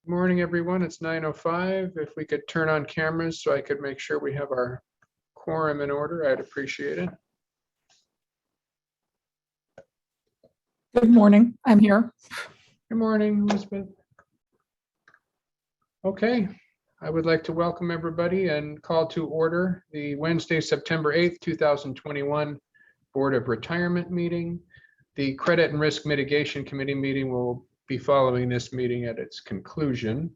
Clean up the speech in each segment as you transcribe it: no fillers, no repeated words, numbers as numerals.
Morning, everyone. It's 9:05. If we could turn on cameras so I could make sure we have our quorum in order, I'd appreciate it. Good morning. I'm here. Good morning, Elizabeth. Okay, I would like to welcome everybody and call to order the Wednesday, September 8th, 2021 Board of Retirement meeting. The Credit and Risk Mitigation Committee meeting will be following this meeting at its conclusion.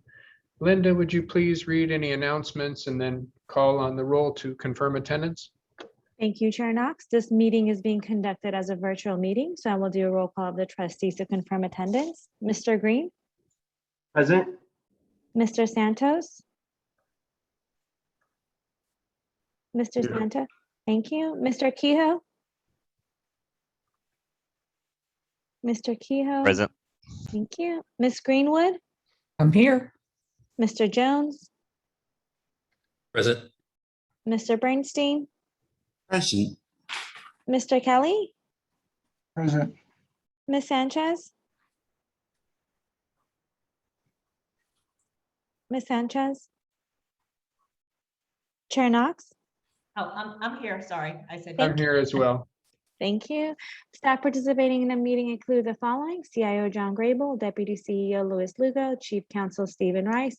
Linda, would you please read any announcements and then call on the roll to confirm attendance? Thank you, Chair Knox. This meeting is being conducted as a virtual meeting, so I will do a roll call of the trustees to confirm attendance. Mr. Green, Present. Mr. Santos, Mr. Here. Santa, thank you. Mr. Kehoe, Mr. Kehoe, Present. thank you. Ms. Greenwood, I'm here. Mr. Jones, Present. Mr. Bernstein, Present. Mr. Kelly, Present. Ms. Sanchez, Ms. Sanchez, Chair Knox, Oh, I'm here, sorry, I said. I'm here as well. thank you. Staff participating in the meeting include the following: CIO John Grable, Deputy CEO Louis Lugo, Chief Counsel Stephen Rice,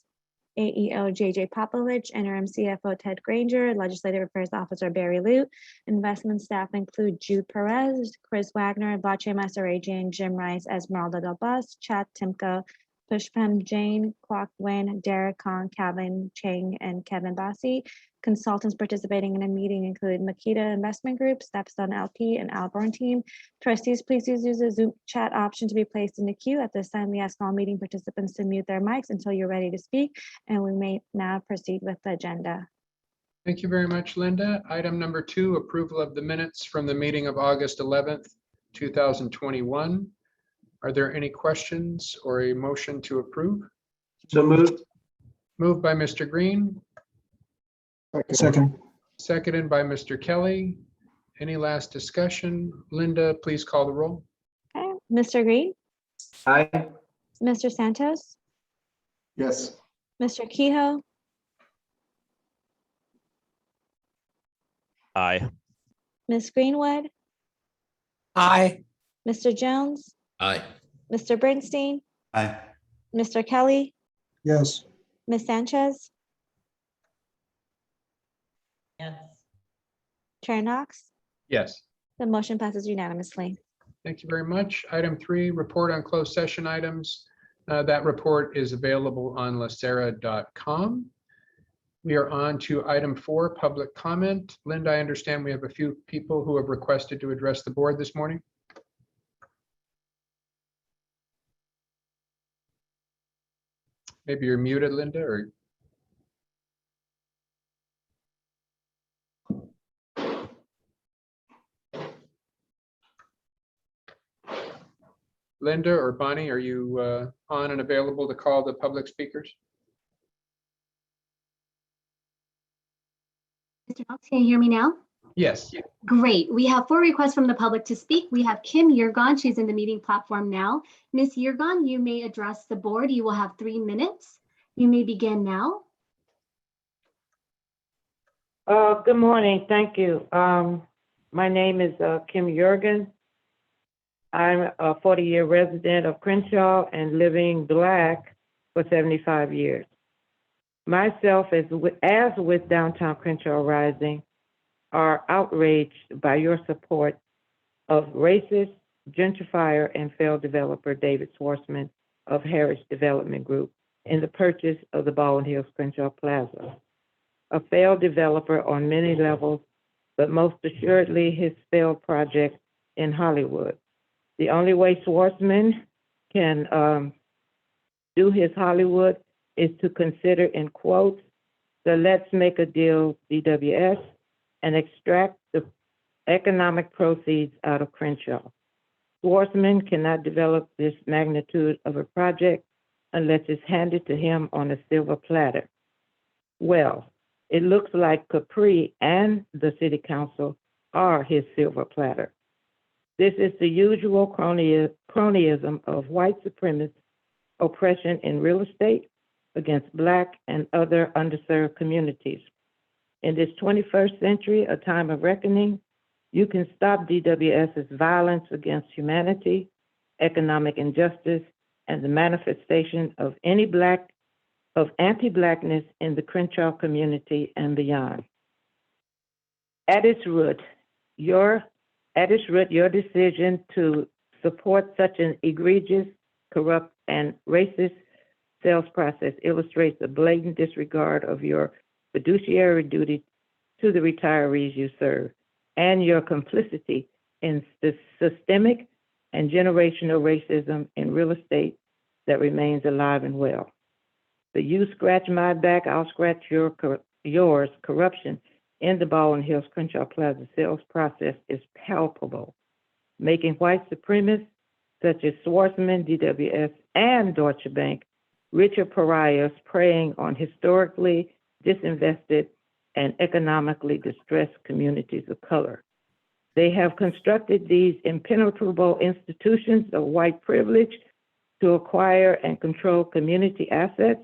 AEO JJ Popovich, Interim CFO Ted Granger, Legislative Affairs Officer Barry Lute. Investment staff include Jude Perez, Chris Wagner, Vache Masarajian, Jim Rice, Esmeralda Del Bus, Chad Timko, Pushpam Jane, Kwok Nguyen, Derek Kong, Calvin Chang, and Kevin Bassi. Consultants participating in the meeting include Makita Investment Group, Stepstone LP, and Alborn Team. Trustees, please use the Zoom chat option to be placed in the queue. At this time, we ask all meeting participants to mute their mics until you're ready to speak, and we may now proceed with the agenda. Thank you very much, Linda. Item number 2, approval of the minutes from the meeting of August 11th, 2021. Are there any questions or a motion to approve? So moved. Moved by Mr. Green, Second. seconded by Mr. Kelly. Any last discussion? Linda, please call the roll. Okay, Mr. Green, Aye. Mr. Santos, Yes. Mr. Kehoe, Aye. Ms. Greenwood, Aye. Mr. Jones, Aye. Mr. Bernstein, Aye. Mr. Kelly, Yes. Ms. Sanchez, Yes. Chair Knox. Yes. The motion passes unanimously. Thank you very much. Item 3, report on closed session items. That report is available on LACERA.com. We are on to item 4, public comment. Linda, I understand we have a few people who have requested to address the board this morning. Maybe you're muted, Linda, or Linda or Bonnie, are you on and available to call the public speakers? Mr. Knox, can you hear me now? Yes. Great. We have 4 requests from the public to speak. We have Kim Yergon. She's in the meeting platform now. Ms. Yergon, you may address the board. You will have 3 minutes. You may begin now. Good morning. Thank you. My name is Kim Yergon. I'm a 40-year resident of Crenshaw and living Black for 75 years. Myself, as with Downtown Crenshaw Rising, are outraged by your support of racist, gentrifier, and failed developer David Schwarzman of Harris Development Group in the purchase of the Baldwin Hills Crenshaw Plaza. A failed developer on many levels, but most assuredly his failed project in Hollywood. The only way Schwarzman can do his Hollywood is to consider, in quotes, the let's make a deal DWS and extract the economic proceeds out of Crenshaw. Schwarzman cannot develop this magnitude of a project unless it's handed to him on a silver platter. Well, it looks like Capri and the City Council are his silver platter. This is the usual cronyism of white supremacist oppression in real estate against Black and other underserved communities. In this 21st century, a time of reckoning, you can stop DWS's violence against humanity, economic injustice, and the manifestation of anti-Blackness in the Crenshaw community and beyond. At its root, your decision to support such an egregious, corrupt, and racist sales process illustrates a blatant disregard of your fiduciary duty to the retirees you serve and your complicity in the systemic and generational racism in real estate that remains alive and well. The "you scratch my back, I'll scratch yours" corruption in the Baldwin Hills Crenshaw Plaza sales process is palpable, making white supremacists such as Schwarzman, DWS, and Deutsche Bank richer pariahs preying on historically disinvested and economically distressed communities of color. They have constructed these impenetrable institutions of white privilege to acquire and control community assets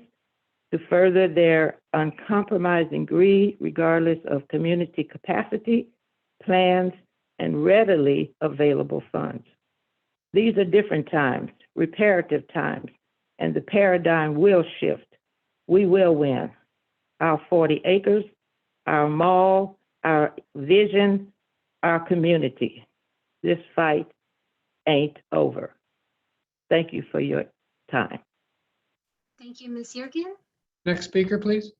to further their uncompromising greed, regardless of community capacity, plans, and readily available funds. These are different times, reparative times, and the paradigm will shift. We will win. Our 40 acres, our mall, our vision, our community. This fight ain't over. Thank you for your time. Thank you, Ms. Yergin. Next speaker, please.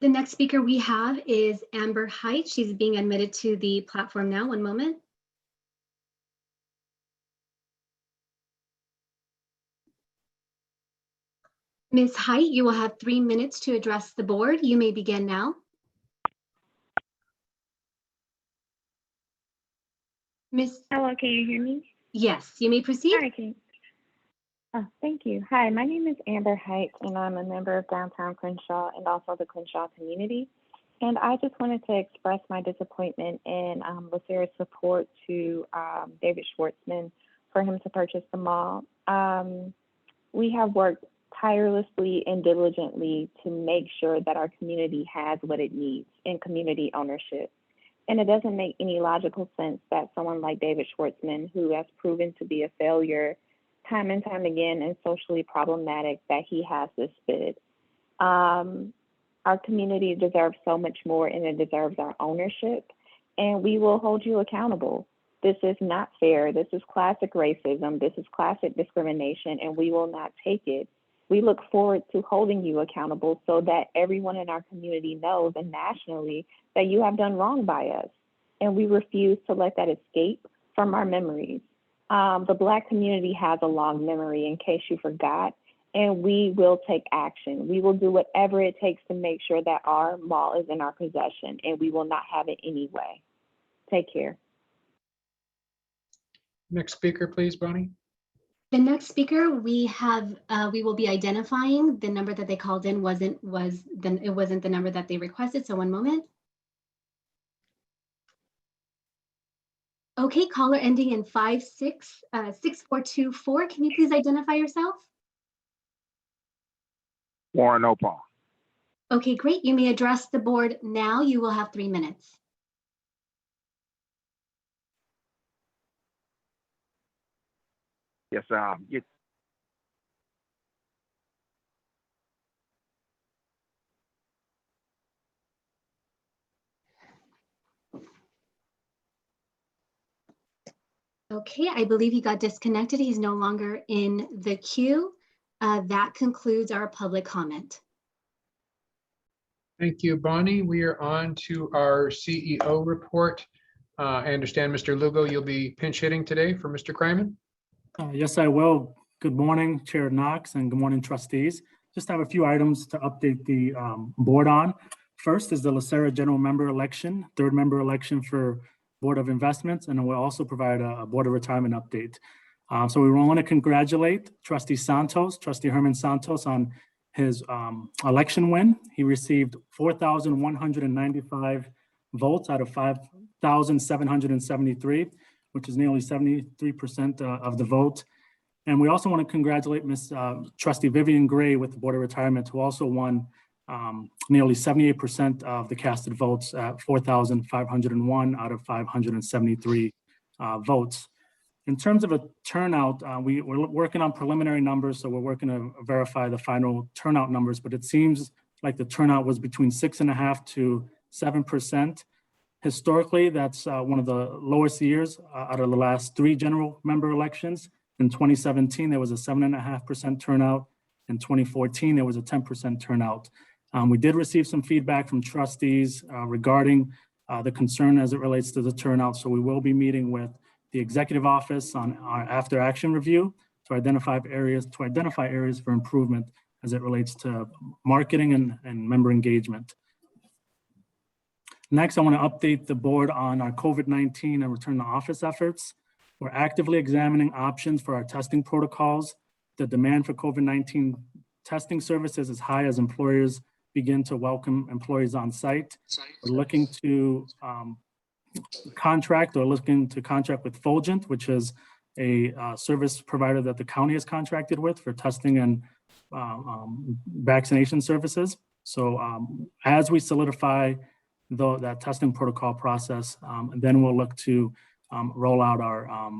The next speaker we have is Amber Height. She's being admitted to the platform now. One moment. Ms. Height, you will have 3 minutes to address the board. You may begin now. Ms. Hello, can you hear me? Yes, you may proceed. Hi, thank you. Hi, my name is Amber Height, and I'm a member of Downtown Crenshaw and also the Crenshaw community. And I just wanted to express my disappointment in LACERA's support to David Schwartzman for him to purchase the mall. We have worked tirelessly and diligently to make sure that our community has what it needs in community ownership. And it doesn't make any logical sense that someone like David Schwartzman, who has proven to be a failure time and time again and socially problematic, that he has this bid. Our community deserves so much more, and it deserves our ownership, and we will hold you accountable. This is not fair. This is classic racism. This is classic discrimination, and we will not take it. We look forward to holding you accountable so that everyone in our community knows, and nationally, that you have done wrong by us. And we refuse to let that escape from our memories. The Black community has a long memory, in case you forgot, and we will take action. We will do whatever it takes to make sure that our mall is in our possession, and we will not have it anyway. Take care. Next speaker, please, Bonnie. The next speaker we will be identifying. The number that they called in wasn't the number that they requested. So one moment. Okay, caller ending in 6424. Can you please identify yourself? Warren Opal. Okay, great. You may address the board now. You will have 3 minutes. Yes, Okay, I believe he got disconnected. He's no longer in the queue. That concludes our public comment. Thank you, Bonnie. We are on to our CEO report. I understand, Mr. Lugo, you'll be pinch hitting today for Mr. Kryman. Yes, I will. Good morning, Chair Knox, and good morning, trustees. Just have a few items to update the board on. First is the LACERA general member election, third member election for Board of Investments, and then we'll also provide a Board of Retirement update. So we want to congratulate Trustee Herman Santos, on his election win. He received 4,195 votes out of 5,773, which is nearly 73% of the vote. And we also want to congratulate Ms. Trustee Vivian Gray with the Board of Retirement, who also won nearly 78% of the casted votes at 4,501 out of 573 votes. In terms of a turnout, we're working on preliminary numbers, so we're working to verify the final turnout numbers, but it seems like the turnout was between 6.5% to 7%. Historically, that's one of the lowest years out of the last 3 general member elections. In 2017, there was a 7.5% turnout. In 2014, there was a 10% turnout. We did receive some feedback from trustees regarding the concern as it relates to the turnout. So we will be meeting with the executive office on our after action review to identify areas for improvement as it relates to marketing and member engagement. Next, I want to update the board on our COVID-19 and return to office efforts. We're actively examining options for our testing protocols. The demand for COVID-19 testing services is high as employers begin to welcome employees on site. We're looking to contract with Fulgent, which is a service provider that the county is contracted with for testing and vaccination services. So as we solidify that testing protocol process, then we'll look to roll out our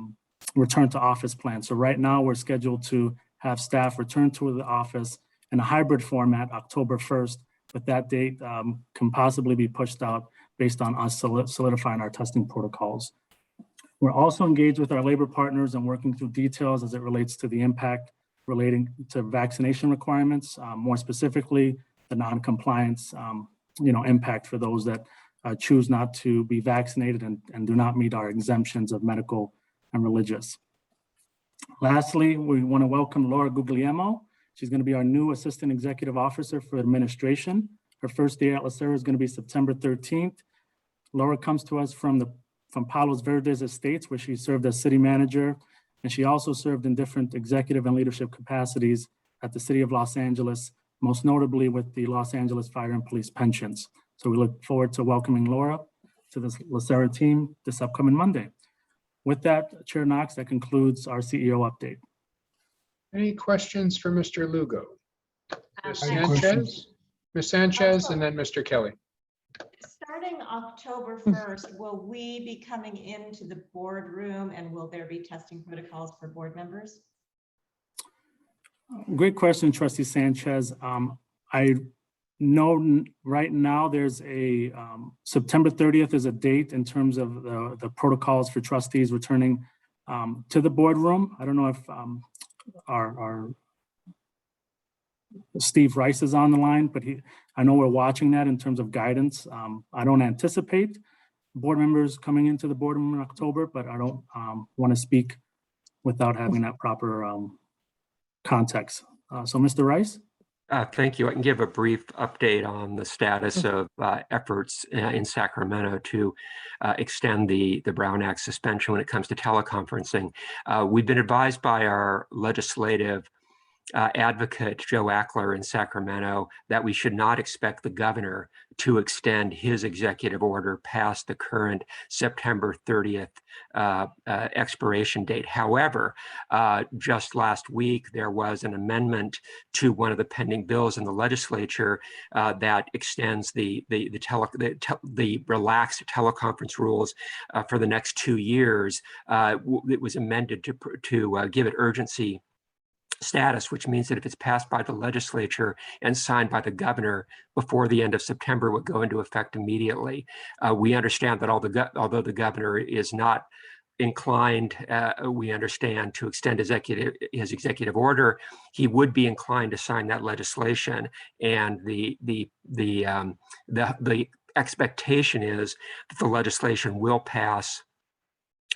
return to office plan. So right now we're scheduled to have staff return to the office in a hybrid format October 1st, but that date can possibly be pushed out based on us solidifying our testing protocols. We're also engaged with our labor partners and working through details as it relates to the impact relating to vaccination requirements, more specifically the non-compliance impact for those that choose not to be vaccinated and do not meet our exemptions of medical and religious. Lastly, we want to welcome Laura Guglielmo. She's going to be our new Assistant Executive Officer for Administration. Her first day at LACERA is going to be September 13th. Laura comes to us from Palos Verdes Estates, where she served as city manager, and she also served in different executive and leadership capacities at the City of Los Angeles, most notably with the Los Angeles Fire and Police Pensions. So we look forward to welcoming Laura to the LACERA team this upcoming Monday. With that, Chair Knox, that concludes our CEO update. Any questions for Mr. Lugo? Ms. I have a question. Sanchez? Ms. Sanchez and then Mr. Kelly. Starting October 1st, will we be coming into the boardroom and will there be testing protocols for board members? Great question, Trustee Sanchez. I know right now there's a September 30th is a date in terms of the protocols for trustees returning to the boardroom. I don't know if our Steve Rice is on the line, but I know we're watching that in terms of guidance. I don't anticipate board members coming into the boardroom in October, but I don't want to speak without having that proper context. So Mr. Rice? Thank you. I can give a brief update on the status of efforts in Sacramento to extend the Brown Act suspension when it comes to teleconferencing. We've been advised by our legislative advocate, Joe Ackler in Sacramento, that we should not expect the governor to extend his executive order past the current September 30th expiration date. However, just last week, there was an amendment to one of the pending bills in the legislature that extends the relaxed teleconference rules for the next 2 years. It was amended to give it urgency status, which means that if it's passed by the legislature and signed by the governor before the end of September, it would go into effect immediately. We understand that although the governor is not inclined, we understand, to extend his executive order, he would be inclined to sign that legislation. And the expectation is that the legislation will pass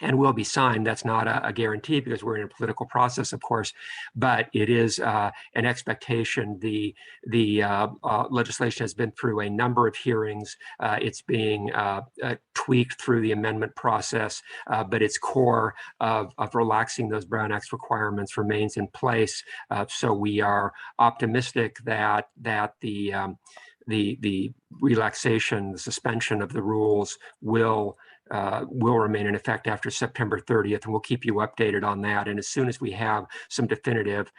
and will be signed. That's not a guarantee because we're in a political process, of course, but it is an expectation. The legislation has been through a number of hearings. It's being tweaked through the amendment process, but its core of relaxing those Brown Act requirements remains in place. So we are optimistic that the the relaxation, the suspension of the rules will remain in effect after September 30th, and we'll keep you updated on that. And as soon as we have some definitive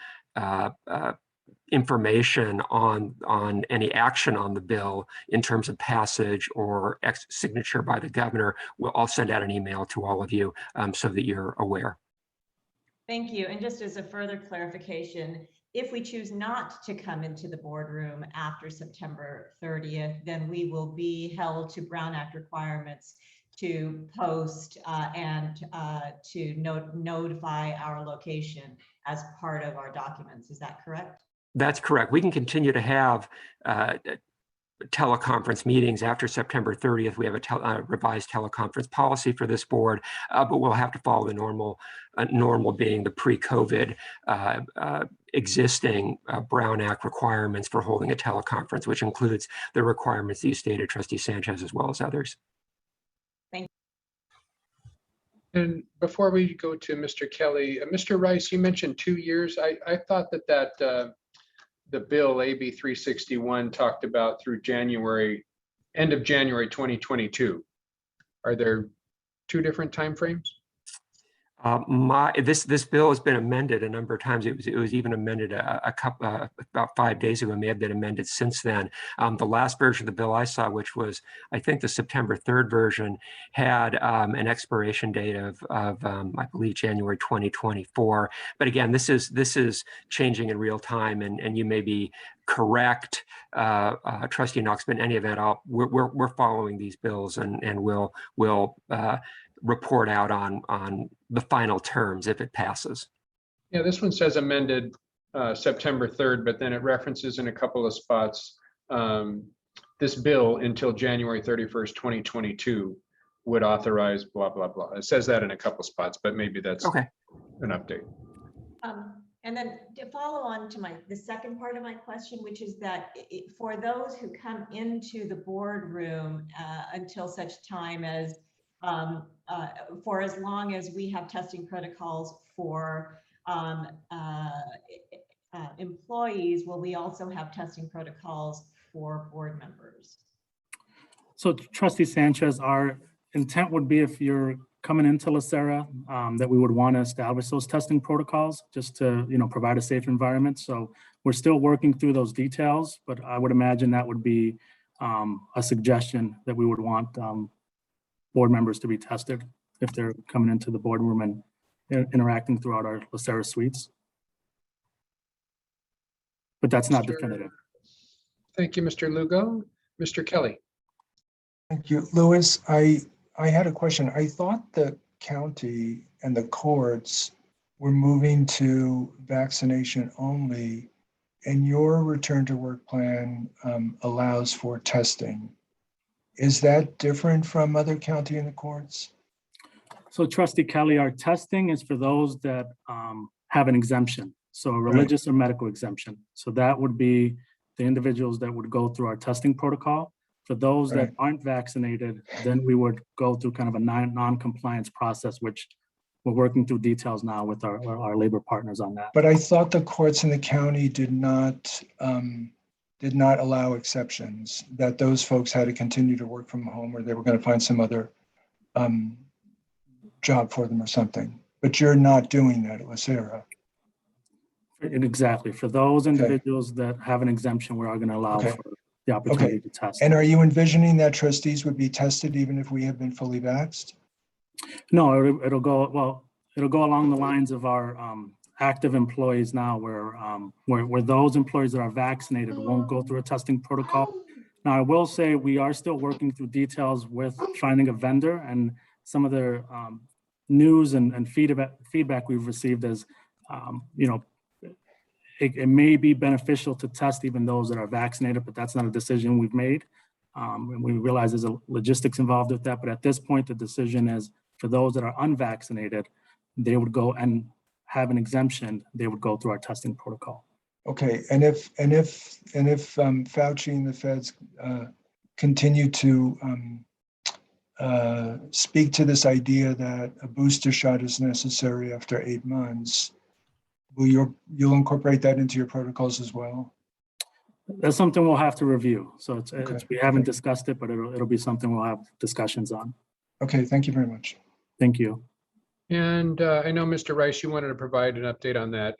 information on any action on the bill in terms of passage or signature by the governor, I'll send out an email to all of you so that you're aware. Thank you. And just as a further clarification, if we choose not to come into the boardroom after September 30th, then we will be held to Brown Act requirements to post and to notify our location as part of our documents. Is that correct? That's correct. We can continue to have teleconference meetings after September 30th. We have a revised teleconference policy for this board, but we'll have to follow the normal being the pre-COVID existing Brown Act requirements for holding a teleconference, which includes the requirements that you stated, Trustee Sanchez, as well as others. And before we go to Mr. Kelly, Mr. Rice, you mentioned 2 years. I thought that the bill AB 361 talked about through end of January 2022. Are there two different timeframes? This bill has been amended a number of times. It was even amended about 5 days ago. It may have been amended since then. The last version of the bill I saw, which was I think the September 3rd version, had an expiration date of I believe January 2024. But again, this is changing in real time, and you may be correct, Trustee Knox. But in any event, we're following these bills, and we'll report out on the final terms if it passes. Yeah, this one says amended September 3rd, but then it references in a couple of spots this bill until January 31st, 2022 would authorize blah, blah, blah. It says that in a couple spots, but maybe that's okay. An update. And then to follow on to the second part of my question, which is that for those who come into the boardroom until such time as for as long as we have testing protocols for employees, will we also have testing protocols for board members? So Trustee Sanchez, our intent would be, if you're coming into LACERA, that we would want to establish those testing protocols just to, provide a safe environment. So we're still working through those details, but I would imagine that would be a suggestion that we would want board members to be tested if they're coming into the boardroom and interacting throughout our LACERA suites. But that's not definitive. Thank you, Mr. Lugo. Mr. Kelly. Thank you. Louis, I had a question. I thought the county and the courts were moving to vaccination only, and your return to work plan allows for testing. Is that different from other county and the courts? So Trustee Kelly, our testing is for those that have an exemption. So a religious or medical exemption. So that would be the individuals that would go through our testing protocol. For those that aren't vaccinated, then we would go through kind of a non-compliance process, which we're working through details now with our labor partners on that. But I thought the courts in the county did not allow exceptions, that those folks had to continue to work from home, or they were going to find some other job for them or something. But you're not doing that at LACERA. Exactly. For those individuals that have an exemption, we are going to allow for the opportunity to test. And are you envisioning that trustees would be tested even if we have been fully vaxxed? No, it'll go along the lines of our active employees now, where those employees that are vaccinated won't go through a testing protocol. Now, I will say we are still working through details with finding a vendor, and some of the news and feedback we've received is, it may be beneficial to test even those that are vaccinated, but that's not a decision we've made. And we realize there's a logistics involved with that, but at this point, the decision is for those that are unvaccinated, they would go and have an exemption, they would go through our testing protocol. Okay, and if Fauci and the feds continue to speak to this idea that a booster shot is necessary after 8 months, you'll incorporate that into your protocols as well? That's something we'll have to review. So Okay. we haven't discussed it, but it'll be something we'll have discussions on. Okay, thank you very much. Thank you. And I know, Mr. Rice, you wanted to provide an update on that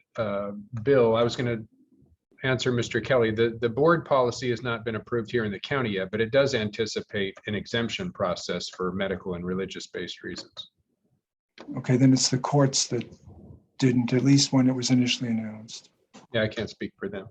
bill. I was going to answer Mr. Kelly. The board policy has not been approved here in the county yet, but it does anticipate an exemption process for medical and religious-based reasons. Okay, then it's the courts that didn't, at least when it was initially announced. Yeah, I can't speak for them.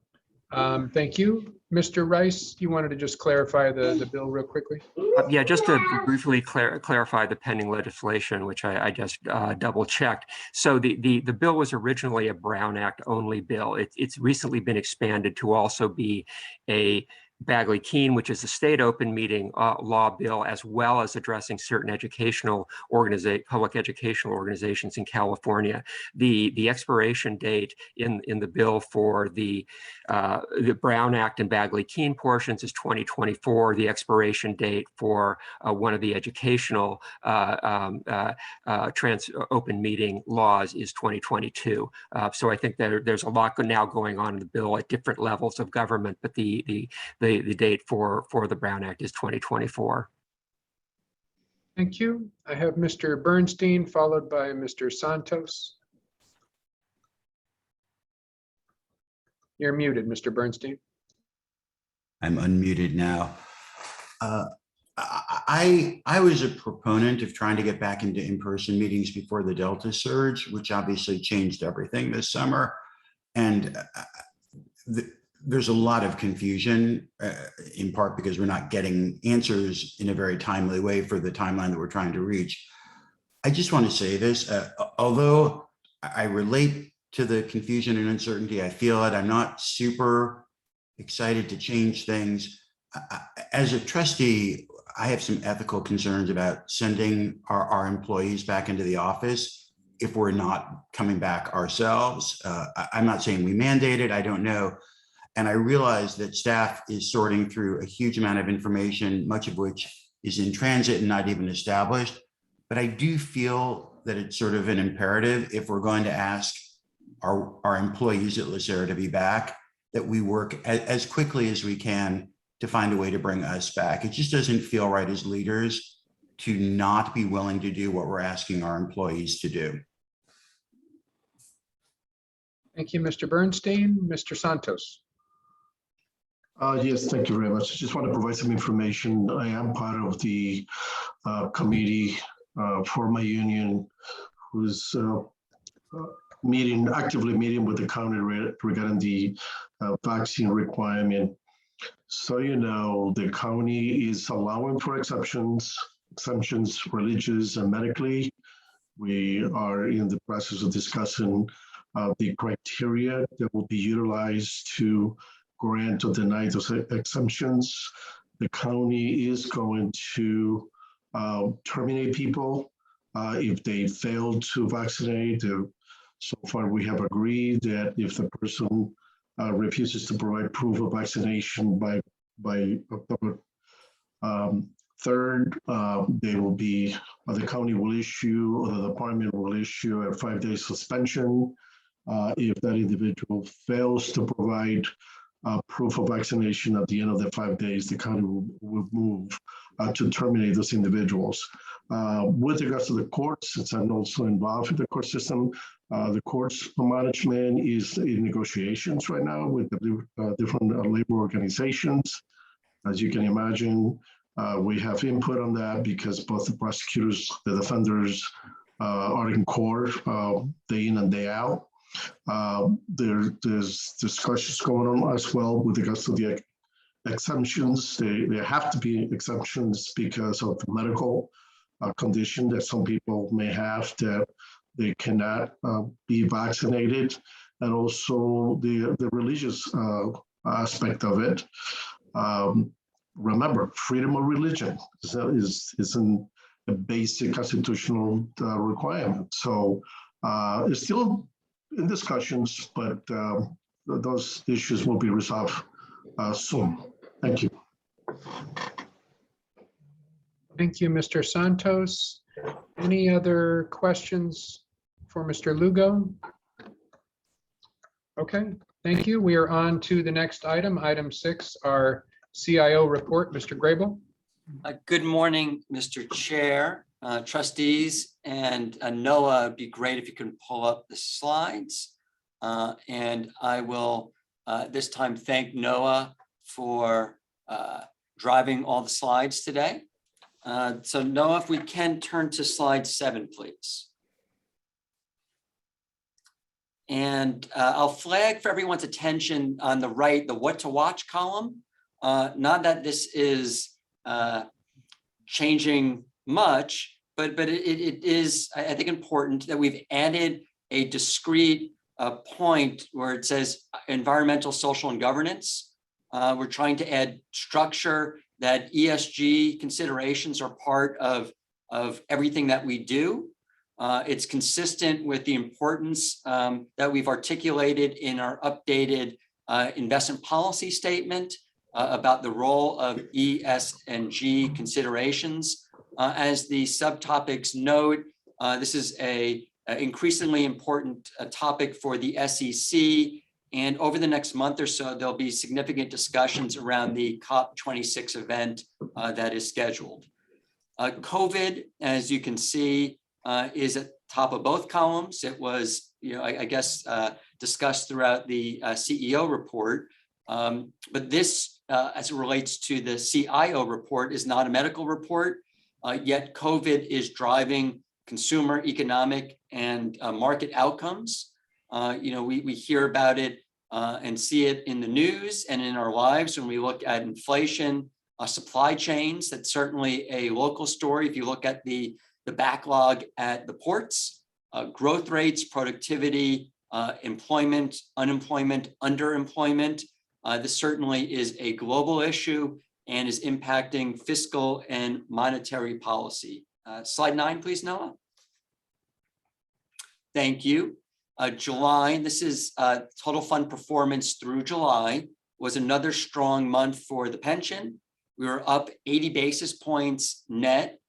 Thank you. Mr. Rice, you wanted to just clarify the bill real quickly? Yeah, just to briefly clarify the pending legislation, which I just double checked. So the bill was originally a Brown Act only bill. It's recently been expanded to also be a Bagley-Keene, which is a state open meeting law bill, as well as addressing certain public educational organizations in California. The expiration date in the bill for the Brown Act and Bagley-Keene portions is 2024. The expiration date for one of the educational open meeting laws is 2022. So I think that there's a lot now going on in the bill at different levels of government, but the date for the Brown Act is 2024. Thank you. I have Mr. Bernstein followed by Mr. Santos. You're muted, Mr. Bernstein. I'm unmuted now. I was a proponent of trying to get back into in-person meetings before the Delta surge, which obviously changed everything this summer. And there's a lot of confusion, in part because we're not getting answers in a very timely way for the timeline that we're trying to reach. I just want to say this, although I relate to the confusion and uncertainty, I feel it. I'm not super excited to change things. As a trustee, I have some ethical concerns about sending our employees back into the office if we're not coming back ourselves. I'm not saying we mandate it, I don't know. And I realize that staff is sorting through a huge amount of information, much of which is in transit and not even established. But I do feel that it's sort of an imperative, if we're going to ask our employees at LACERA to be back, that we work as quickly as we can to find a way to bring us back. It just doesn't feel right as leaders to not be willing to do what we're asking our employees to do. Thank you, Mr. Bernstein. Mr. Santos. Yes, thank you very much. I just want to provide some information. I am part of the committee for my union, who's actively meeting with the county regarding the vaccine requirement. So, you know, the county is allowing for exemptions, religious and medically. We are in the process of discussing the criteria that will be utilized to grant or deny those exemptions. The county is going to terminate people if they fail to vaccinate. So far, we have agreed that if the person refuses to provide proof of vaccination by October 3rd, they will be, the county will issue, or the department will issue a 5-day suspension. If that individual fails to provide proof of vaccination at the end of the 5 days, the county will move to terminate those individuals. With regards to the courts, since I'm also involved in the court system, the courts management is in negotiations right now with the different labor organizations. As you can imagine, we have input on that because both the prosecutors, the defenders are in court day in and day out. There's discussions going on as well with regards to the exemptions. There have to be exemptions because of the medical condition that some people may have, that they cannot be vaccinated, and also the religious aspect of it. Remember, freedom of religion is a basic constitutional requirement. So it's still in discussions, but those issues will be resolved soon. Thank you. Thank you, Mr. Santos. Any other questions for Mr. Lugo? Okay, Thank you. We are on to the next item, item 6, our CIO report. Mr. Grable. Good morning, Mr. Chair, trustees, and Noah. It'd be great if you can pull up the slides. And I will this time thank Noah for driving all the slides today. So Noah, if we can turn to slide 7, please. And I'll flag for everyone's attention on the right, the what to watch column. Not that this is changing much, but it is, I think, important that we've added a discrete point where it says environmental, social, and governance. We're trying to add structure that ESG considerations are part of everything that we do. It's consistent with the importance that we've articulated in our updated investment policy statement about the role of ESG considerations. As the subtopics note, this is a increasingly important topic for the SEC. And over the next month or so, there'll be significant discussions around the COP26 event that is scheduled. COVID, as you can see, is at top of both columns. It was, I guess, discussed throughout the CEO report. But this, as it relates to the CIO report, is not a medical report, yet COVID is driving consumer, economic, and market outcomes. We hear about it and see it in the news and in our lives when we look at inflation, supply chains. That's certainly a local story. If you look at the backlog at the ports, growth rates, productivity, employment, unemployment, underemployment. This certainly is a global issue and is impacting fiscal and monetary policy. Slide 9, please, Noah. Thank you. July, this is total fund performance through July, was another strong month for the pension. We were up 80 basis points net,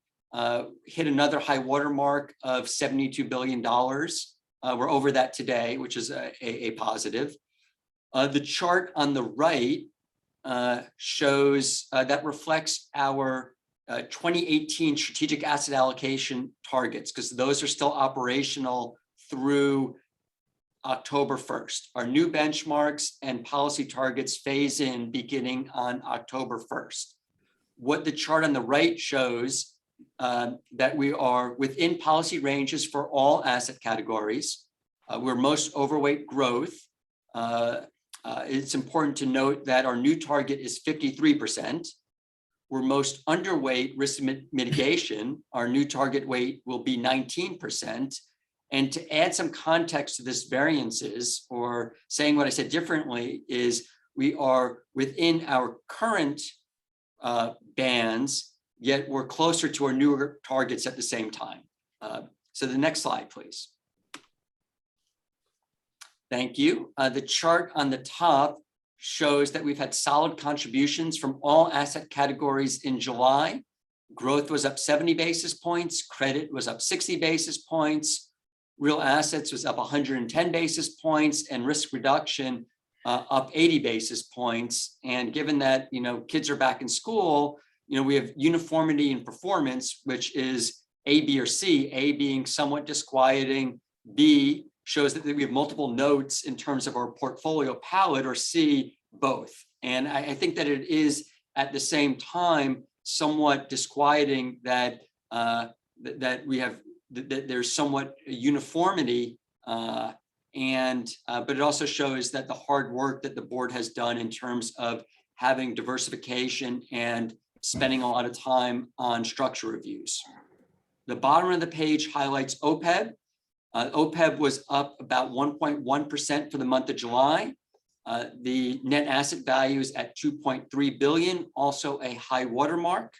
hit another high water mark of $72 billion. We're over that today, which is a positive. The chart on the right shows that reflects our 2018 strategic asset allocation targets, because those are still operational through October 1st. Our new benchmarks and policy targets phase in beginning on October 1st. What the chart on the right shows that we are within policy ranges for all asset categories. We're most overweight growth. It's important to note that our new target is 53%. We're most underweight risk mitigation. Our new target weight will be 19%. And to add some context to this variances, or saying what I said differently, is we are within our current bands, yet we're closer to our newer targets at the same time. So the next slide, please. Thank you. The chart on the top shows that we've had solid contributions from all asset categories in July. Growth was up 70 basis points. Credit was up 60 basis points. Real assets was up 110 basis points, and risk reduction up 80 basis points. And given that, kids are back in school, we have uniformity in performance, which is A, B, or C, A being somewhat disquieting, B shows that we have multiple notes in terms of our portfolio palette, or C, both. And I think that it is at the same time somewhat disquieting that that we have that there's somewhat uniformity, but it also shows that the hard work that the board has done in terms of having diversification and spending a lot of time on structure reviews. The bottom of the page highlights OPEB. OPEB was up about 1.1% for the month of July. The net asset value is at $2.3 billion, also a high watermark.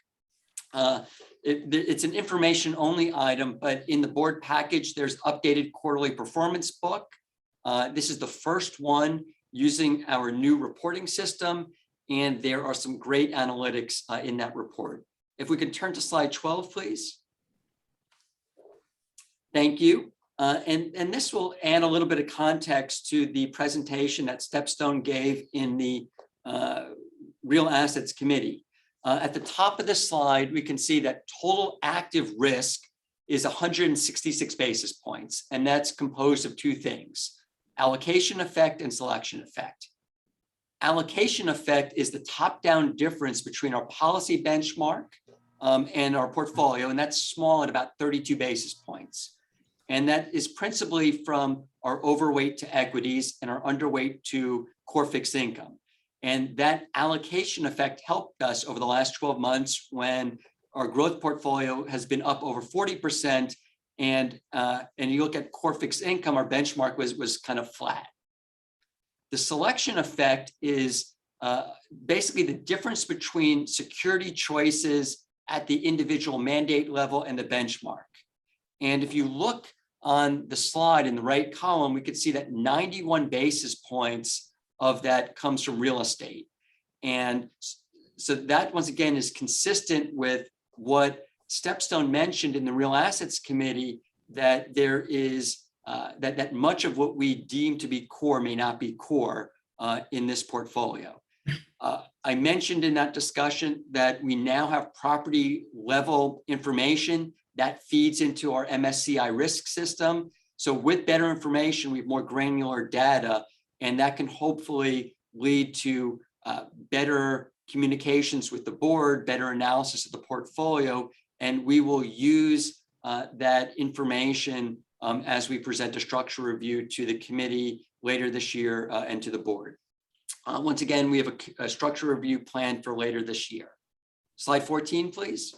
It's an information only item, but in the board package, there's updated quarterly performance book. This is the first one using our new reporting system, and there are some great analytics in that report. If we could turn to slide 12, please. Thank you. And this will add a little bit of context to the presentation that Stepstone gave in the Real Assets Committee. At the top of the slide, we can see that total active risk is 166 basis points, and that's composed of two things: allocation effect and selection effect. Allocation effect is the top-down difference between our policy benchmark and our portfolio, and that's small at about 32 basis points. And that is principally from our overweight to equities and our underweight to core fixed income. And that allocation effect helped us over the last 12 months when our growth portfolio has been up over 40%. And you look at core fixed income, our benchmark was kind of flat. The selection effect is basically the difference between security choices at the individual mandate level and the benchmark. And if you look on the slide in the right column, we could see that 91 basis points of that comes from real estate. And so that, once again, is consistent with what Stepstone mentioned in the Real Assets Committee, that there is that much of what we deem to be core may not be core in this portfolio. I mentioned in that discussion that we now have property level information that feeds into our MSCI risk system. So with better information, we have more granular data, and that can hopefully lead to better communications with the board, better analysis of the portfolio, and we will use that information as we present a structure review to the committee later this year and to the board. Once again, we have a structure review planned for later this year. Slide 14, please.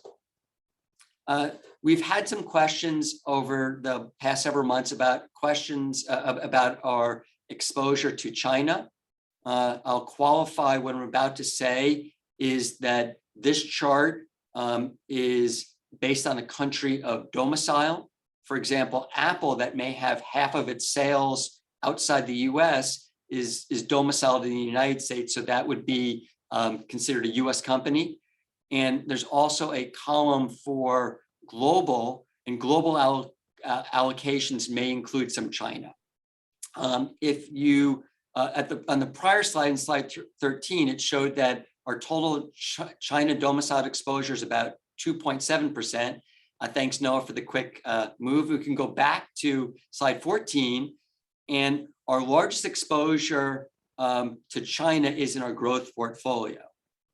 We've had some questions over the past several months about about our exposure to China. I'll qualify what I'm about to say is that this chart is based on a country of domicile. For example, Apple, that may have half of its sales outside the US, is domiciled in the United States, so that would be considered a US company. And there's also a column for global, and global allocations may include some China. If you, on the prior slide, in slide 13, it showed that our total China domiciled exposure is about 2.7%. Thanks, Noah, for the quick move. We can go back to slide 14, and our largest exposure to China is in our growth portfolio.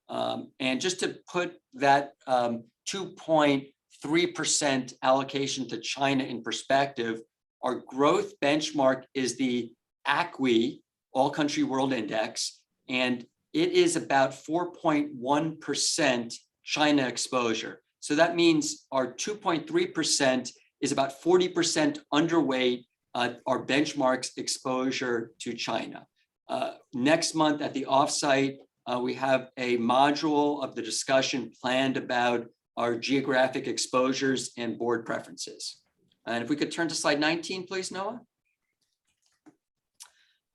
And just to put that 2.3% allocation to China in perspective, our growth benchmark is the ACWI, All Country World Index, and it is about 4.1% China exposure. So that means our 2.3% is about 40% underweight our benchmark's exposure to China. Next month at the offsite, we have a module of the discussion planned about our geographic exposures and board preferences. And if we could turn to slide 19, please, Noah.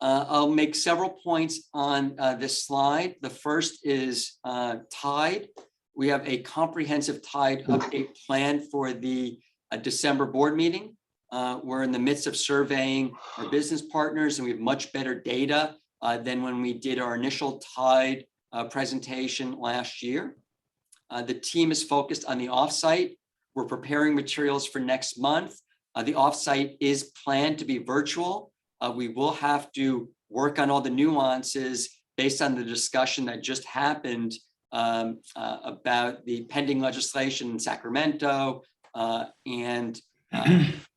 I'll make several points on this slide. The first is TIDE. We have a comprehensive TIDE update plan for the December board meeting. We're in the midst of surveying our business partners, and we have much better data than when we did our initial TIDE presentation last year. The team is focused on the offsite. We're preparing materials for next month. The offsite is planned to be virtual. We will have to work on all the nuances based on the discussion that just happened about the pending legislation in Sacramento and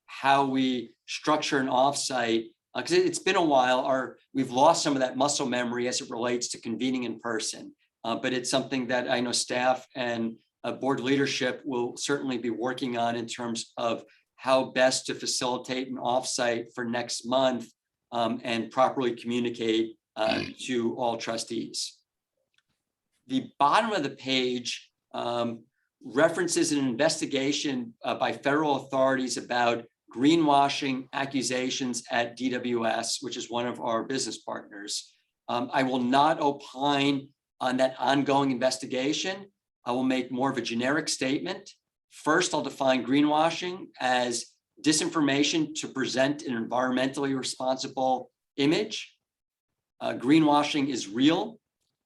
how we structure an offsite. Because it's been a while, we've lost some of that muscle memory as it relates to convening in person. But it's something that I know staff and board leadership will certainly be working on in terms of how best to facilitate an offsite for next month and properly communicate to all trustees. The bottom of the page references an investigation by federal authorities about greenwashing accusations at DWS, which is one of our business partners. I will not opine on that ongoing investigation. I will make more of a generic statement. First, I'll define greenwashing as disinformation to present an environmentally responsible image. Greenwashing is real.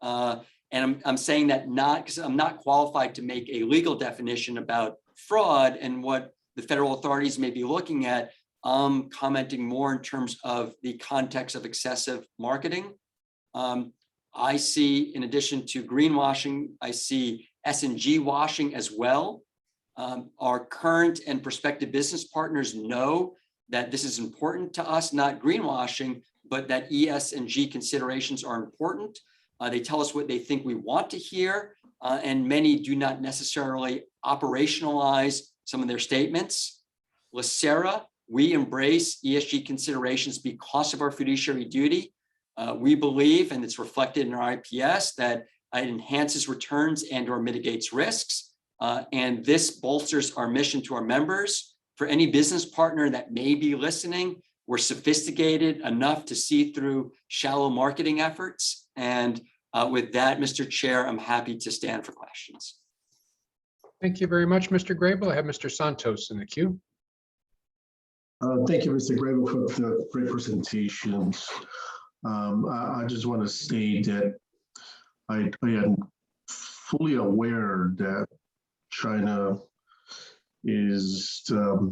And I'm saying that not because I'm not qualified to make a legal definition about fraud and what the federal authorities may be looking at. I'm commenting more in terms of the context of excessive marketing. I see, in addition to greenwashing, I see S&G washing as well. Our current and prospective business partners know that this is important to us, not greenwashing, but that ES&G considerations are important. They tell us what they think we want to hear, and many do not necessarily operationalize some of their statements. LACERA, we embrace ESG considerations because of our fiduciary duty. We believe, and it's reflected in our IPS, that it enhances returns and or mitigates risks. And this bolsters our mission to our members. For any business partner that may be listening, we're sophisticated enough to see through shallow marketing efforts. And with that, Mr. Chair, I'm happy to stand for questions. Thank you very much, Mr. Grable. I have Mr. Santos in the queue. Thank you, Mr. Grable, for the great presentations. I just want to state that I am fully aware that China is the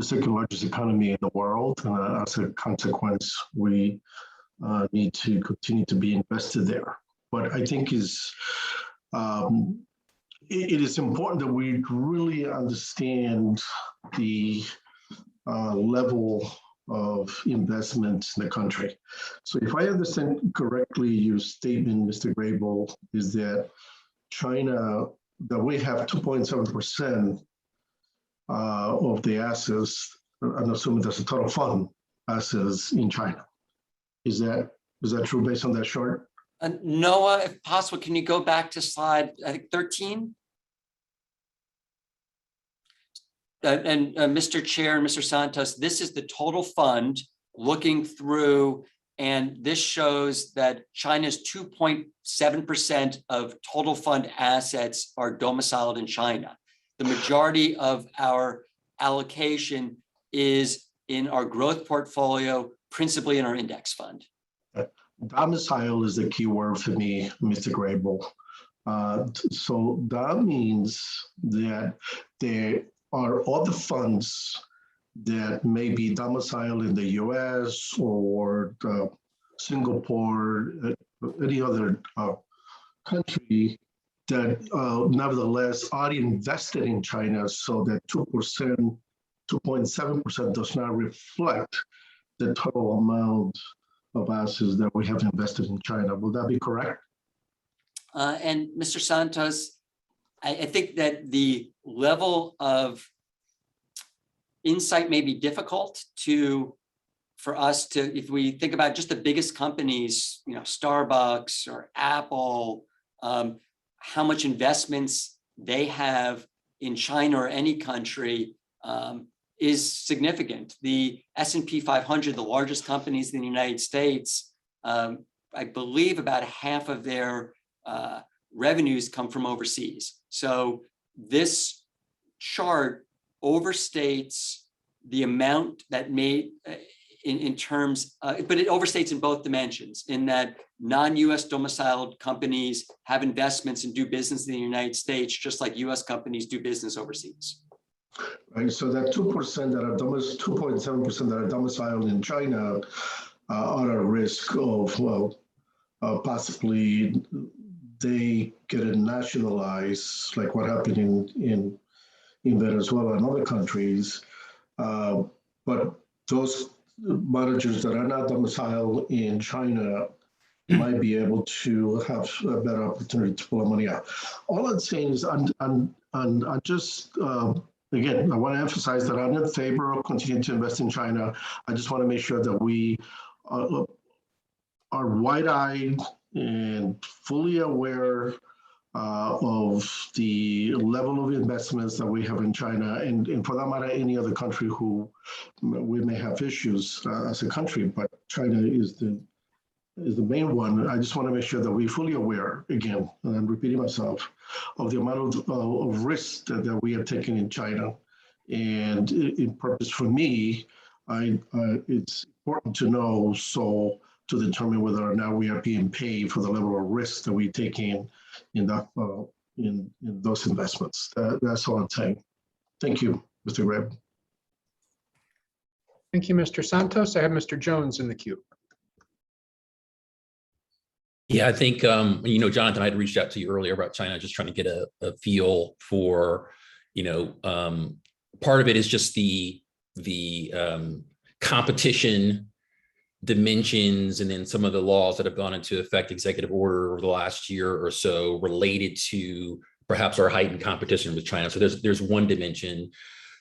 second largest economy in the world, and as a consequence, we need to continue to be invested there. But I think it is important that we really understand the level of investment in the country. So if I understand correctly, your statement, Mr. Grable, is that China, that we have 2.7% of the assets, I'm assuming that's the total fund assets in China. Is that true based on that chart? Noah, if possible, can you go back to slide, I think 13? And Mr. Chair and Mr. Santos, this is the total fund looking through, and this shows that China's 2.7% of total fund assets are domiciled in China. The majority of our allocation is in our growth portfolio, principally in our index fund. Domicile is the key word for me, Mr. Grable. So that means that there are other funds that may be domiciled in the US or Singapore, any other country that nevertheless are invested in China, so that 2%, 2.7% does not reflect the total amount of assets that we have invested in China. Will that be correct? And Mr. Santos, I think that the level of insight may be difficult for us to, if we think about just the biggest companies, Starbucks or Apple, how much investments they have in China or any country is significant. The S&P 500, the largest companies in the United States, I believe about half of their revenues come from overseas. So this chart overstates the amount that made in terms, but it overstates in both dimensions, in that non-US domiciled companies have investments and do business in the United States, just like US companies do business overseas. Right, so that 2% that are 2.7% that are domiciled in China are at risk of, possibly they get nationalized, like what happened in Venezuela and other countries. But those managers that are not domiciled in China might be able to have a better opportunity to pull money out. All I'm saying is, I just, again, I want to emphasize that I'm in favor of continuing to invest in China. I just want to make sure that we are wide-eyed and fully aware of the level of investments that we have in China, and for that matter, any other country who we may have issues as a country, but China is the main one. I just want to make sure that we're fully aware, again, and I'm repeating myself, of the amount of risk that we are taking in China, And in purpose for me, it's important to know so to determine whether or not we are being paid for the level of risk that we take in that in those investments. That's all I'm saying. Thank you, Mr. Greb. Thank you, Mr. Santos. I have Mr. Jones in the queue. Yeah, I think, Jonathan, I had reached out to you earlier about China, just trying to get a feel for, part of it is just the competition dimensions, and then some of the laws that have gone into effect, executive order over the last year or so related to perhaps our heightened competition with China. So there's one dimension.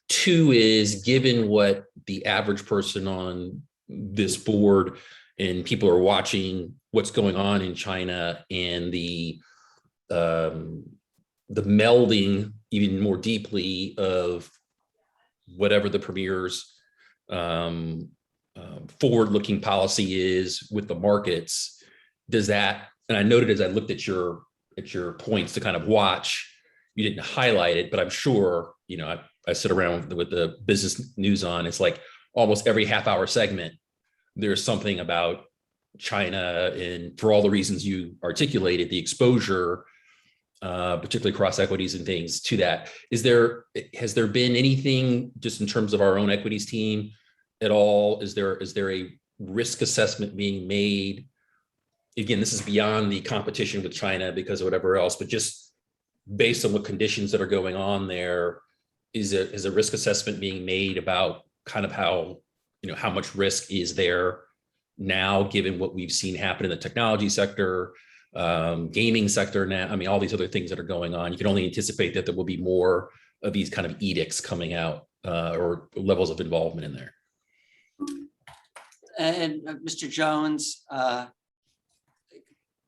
Two is, given what the average person on this board and people are watching what's going on in China, and the melding even more deeply of whatever the premier's forward-looking policy is with the markets, does that, and I noted as I looked at your points to kind of watch, you didn't highlight it, but I'm sure, I sit around with the business news on, it's like almost every half-hour segment, there's something about China, and for all the reasons you articulated, the exposure, particularly cross equities and things to that. Has there been anything just in terms of our own equities team at all? Is there a risk assessment being made? Again, this is beyond the competition with China because of whatever else, but just based on what conditions that are going on there, is a risk assessment being made about kind of how much risk is there now, given what we've seen happen in the technology sector, gaming sector now? I mean, all these other things that are going on. You can only anticipate that there will be more of these kind of edicts coming out, or levels of involvement in there. And Mr. Jones,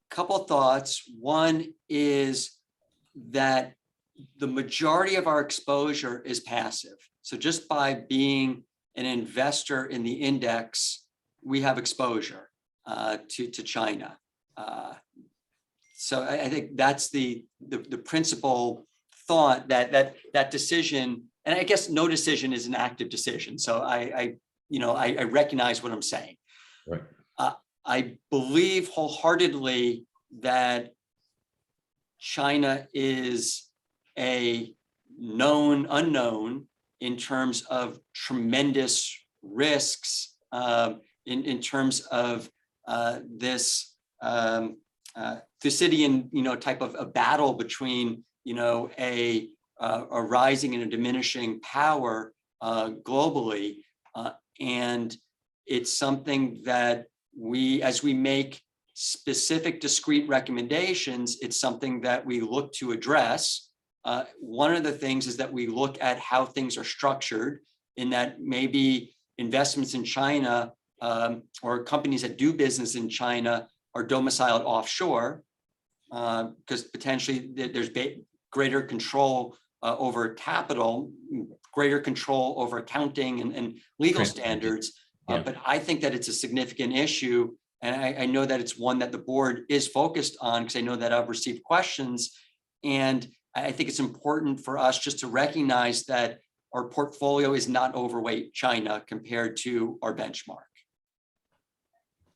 couple thoughts. One is that the majority of our exposure is passive. So just by being an investor in the index, we have exposure to China. So I think that's the principal thought, that decision, and I guess no decision is an active decision. So I recognize what I'm saying. Right. I believe wholeheartedly that China is a known unknown in terms of tremendous risks, in terms of this Thucydidean, type of a battle between, a rising and a diminishing power globally, and it's something that as we make specific discrete recommendations, it's something that we look to address. One of the things is that we look at how things are structured, in that maybe investments in China, or companies that do business in China, are domiciled offshore, because potentially there's greater control over capital, greater control over accounting and legal standards. Yeah. But I think that it's a significant issue. And I know that it's one that the board is focused on, because I know that I've received questions. And I think it's important for us just to recognize that our portfolio is not overweight China compared to our benchmark.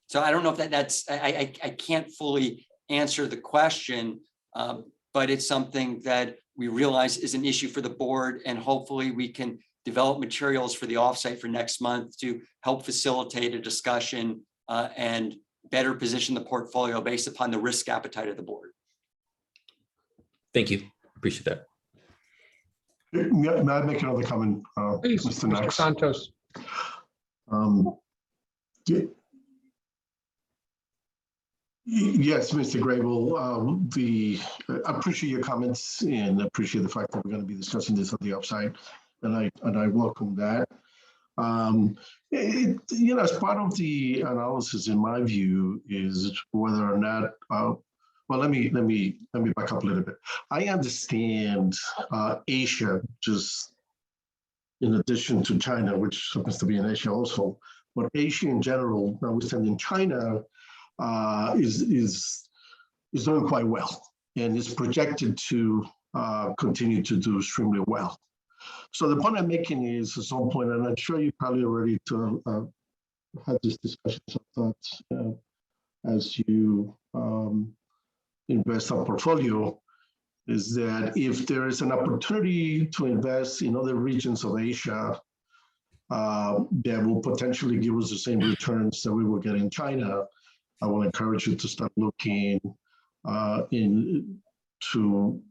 So I don't know if that's, I can't fully answer the question, but it's something that we realize is an issue for the board, and hopefully we can develop materials for the offsite for next month to help facilitate a discussion and better position the portfolio based upon the risk appetite of the board. Thank you. Appreciate that. May I make another comment, Please, Mr. Mr. Knox? Santos. Yes, Mr. Grable, I appreciate your comments and appreciate the fact that we're going to be discussing this on the upside, and I welcome that. As part of the analysis, in my view, is whether or not. Well, let me back up a little bit. I understand Asia, just in addition to China, which happens to be in Asia also, but Asia in general, notwithstanding China, is doing quite well and is projected to continue to do extremely well. So the point I'm making is at some point, and I'm sure you probably already had this discussion sometimes as you invest our portfolio, is that if there is an opportunity to invest in other regions of Asia that will potentially give us the same returns that we will get in China, I will encourage you to start looking to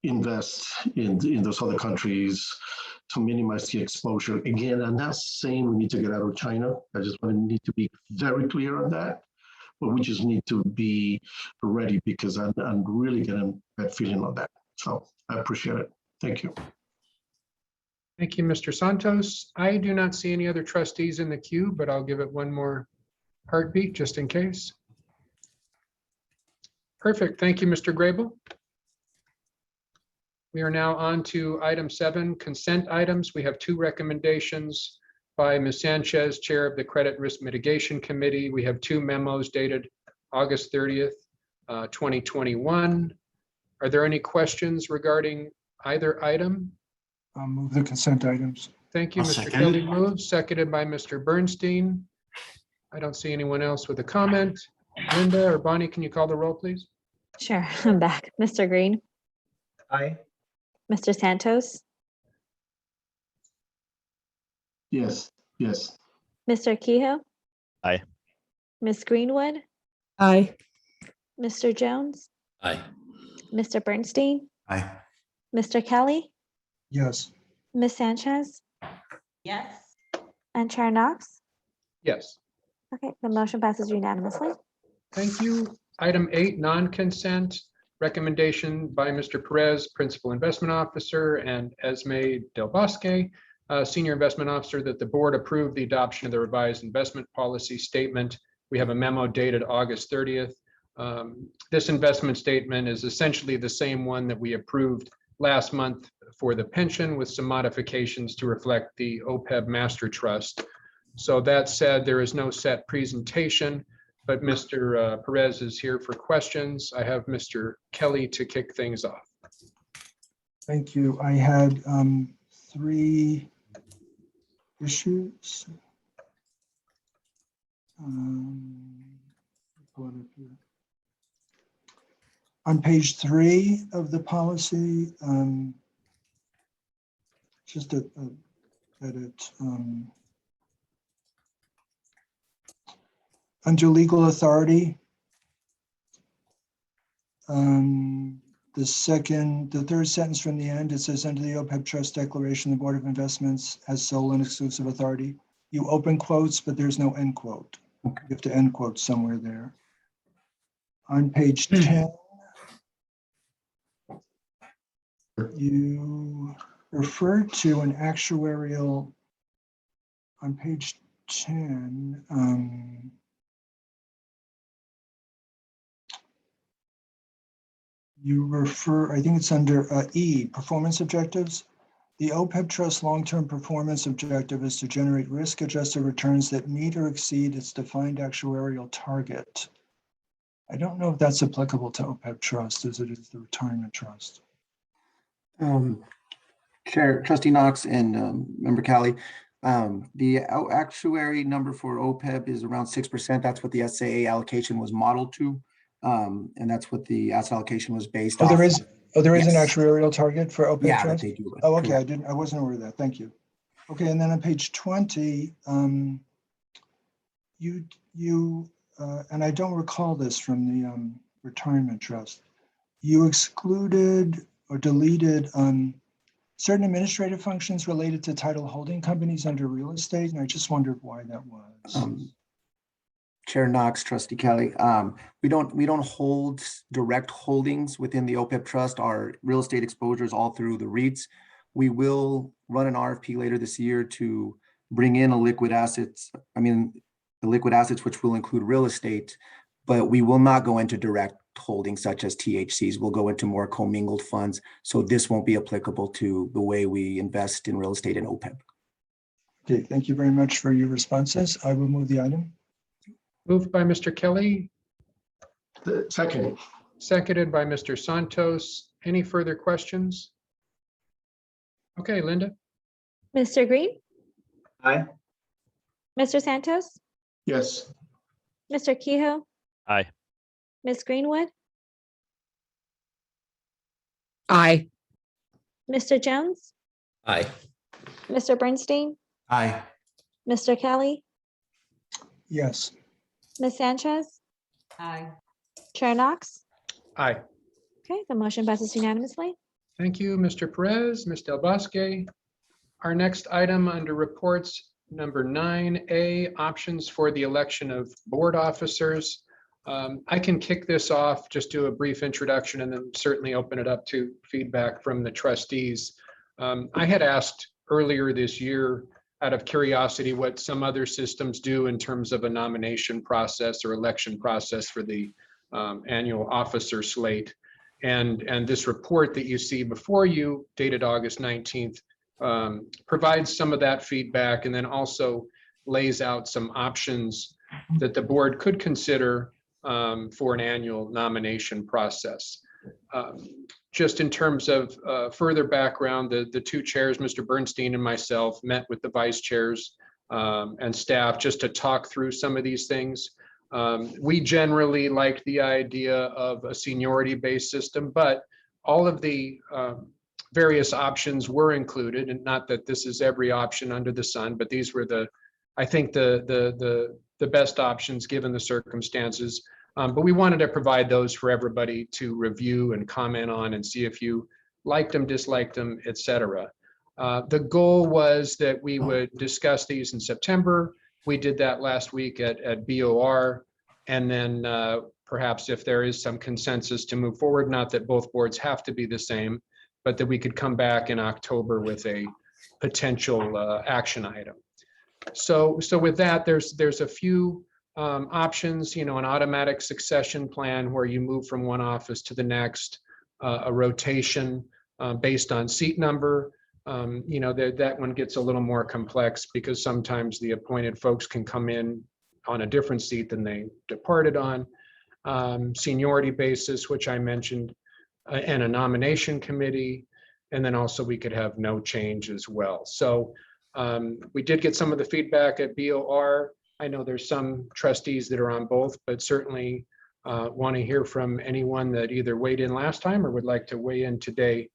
invest in those other countries to minimize the exposure. Again, I'm not saying we need to get out of China. I just need to be very clear on that. But we just need to be ready because I'm really getting that feeling on that. So I appreciate it. Thank you. Thank you, Mr. Santos. I do not see any other trustees in the queue, but I'll give it one more heartbeat just in case. Perfect. Thank you, Mr. Grable. We are now on to item 7, consent items. We have 2 recommendations by Ms. Sanchez, Chair of the Credit Risk Mitigation Committee. We have 2 memos dated August 30th, 2021. Are there any questions regarding either item? I'll move the consent items. Thank you, I'll Mr. second. Kelly moves, seconded by Mr. Bernstein. I don't see anyone else with a comment. Linda or Bonnie, can you call the roll, please? Sure, I'm back. Mr. Green, Aye. Mr. Santos, Yes, yes. Mr. Kehoe. Aye. Ms. Greenwood, Aye. Mr. Jones, Aye. Mr. Bernstein, Aye. Mr. Kelly, Yes. Ms. Sanchez, Yes. and Chair Knox. Yes. Okay, the motion passes unanimously. Thank you. Item 8, non-consent. Recommendation by Mr. Perez, Principal Investment Officer, and Esme Del Bosque, Senior Investment Officer, that the board approve the adoption of the revised investment policy statement. We have a memo dated August 30th. This investment statement is essentially the same one that we approved last month for the pension, with some modifications to reflect the OPEB Master Trust. So that said, there is no set presentation, but Mr. Perez is here for questions. I have Mr. Kelly to kick things off. Thank you. I had 3 issues. Pull it up here. On page 3 of the policy, just a edit. Under legal authority, the third sentence from the end, it says, under the OPEB Trust Declaration, the Board of Investments has sole and exclusive authority. You open quotes, but there's no end quote. You have to end quote somewhere there. On page 10, you refer to an actuarial, on page 10, you refer, I think it's under E, performance objectives. The OPEB Trust long-term performance objective is to generate risk-adjusted returns that meet or exceed its defined actuarial target. I don't know if that's applicable to OPEB Trust as it is the retirement trust. Chair, Trustee Knox and Member Kelly, the actuary number for OPEB is around 6%. That's what the SAA allocation was modeled to. And that's what the asset allocation was based on. There is an Yes. actuarial target for OPEB Yeah, that Trust? they do. Oh, okay, Correct. I wasn't aware of that, thank you. Okay, and then on page 20, and I don't recall this from the retirement trust, you excluded or deleted certain administrative functions related to title holding companies under real estate, and I just wondered why that was. Chair Knox, Trustee Kelly, we don't hold direct holdings within the OPEB Trust. Our real estate exposure is all through the REITs. We will run an RFP later this year to bring in the liquid assets, which will include real estate, but we will not go into direct holdings such as THCs. We'll go into more commingled funds. So this won't be applicable to the way we invest in real estate in OPEB. Okay, thank you very much for your responses. I will move the item. Moved by Mr. Kelly. Second. Seconded by Mr. Santos. Any further questions? Okay, Linda? Mr. Green, Aye. Mr. Santos, Yes. Mr. Kehoe, Aye. Ms. Greenwood, Aye. Mr. Jones, Aye. Mr. Bernstein, Aye. Mr. Kelly, Yes. Ms. Sanchez, Aye. Chair Knox. Aye. Okay, the motion passes unanimously. Thank you, Mr. Perez, Ms. Del Bosque. Our next item under reports, number 9A, options for the election of board officers. I can kick this off, just do a brief introduction, and then certainly open it up to feedback from the trustees. I had asked earlier this year, out of curiosity, what some other systems do in terms of a nomination process or election process for the annual officer slate. And this report that you see before you, dated August 19th, provides some of that feedback, and then also lays out some options that the board could consider for an annual nomination process. Just in terms of further background, the two chairs, Mr. Bernstein and myself, met with the vice chairs and staff just to talk through some of these things. We generally liked the idea of a seniority-based system, but all of the various options were included, and not that this is every option under the sun, but these were I think the best options given the circumstances. But we wanted to provide those for everybody to review and comment on and see if you liked them, disliked them, et cetera. The goal was that we would discuss these in September. We did that last week at BOR. And then perhaps if there is some consensus to move forward, not that both boards have to be the same, but that we could come back in October with a potential action item. So with that, there's a few options, an automatic succession plan where you move from one office to the next, a rotation based on seat number. That one gets a little more complex because sometimes the appointed folks can come in on a different seat than they departed on. Seniority basis, which I mentioned, and a nomination committee. And then also we could have no change as well. So we did get some of the feedback at BOR. I know there's some trustees that are on both, but certainly want to hear from anyone that either weighed in last time or would like to weigh in today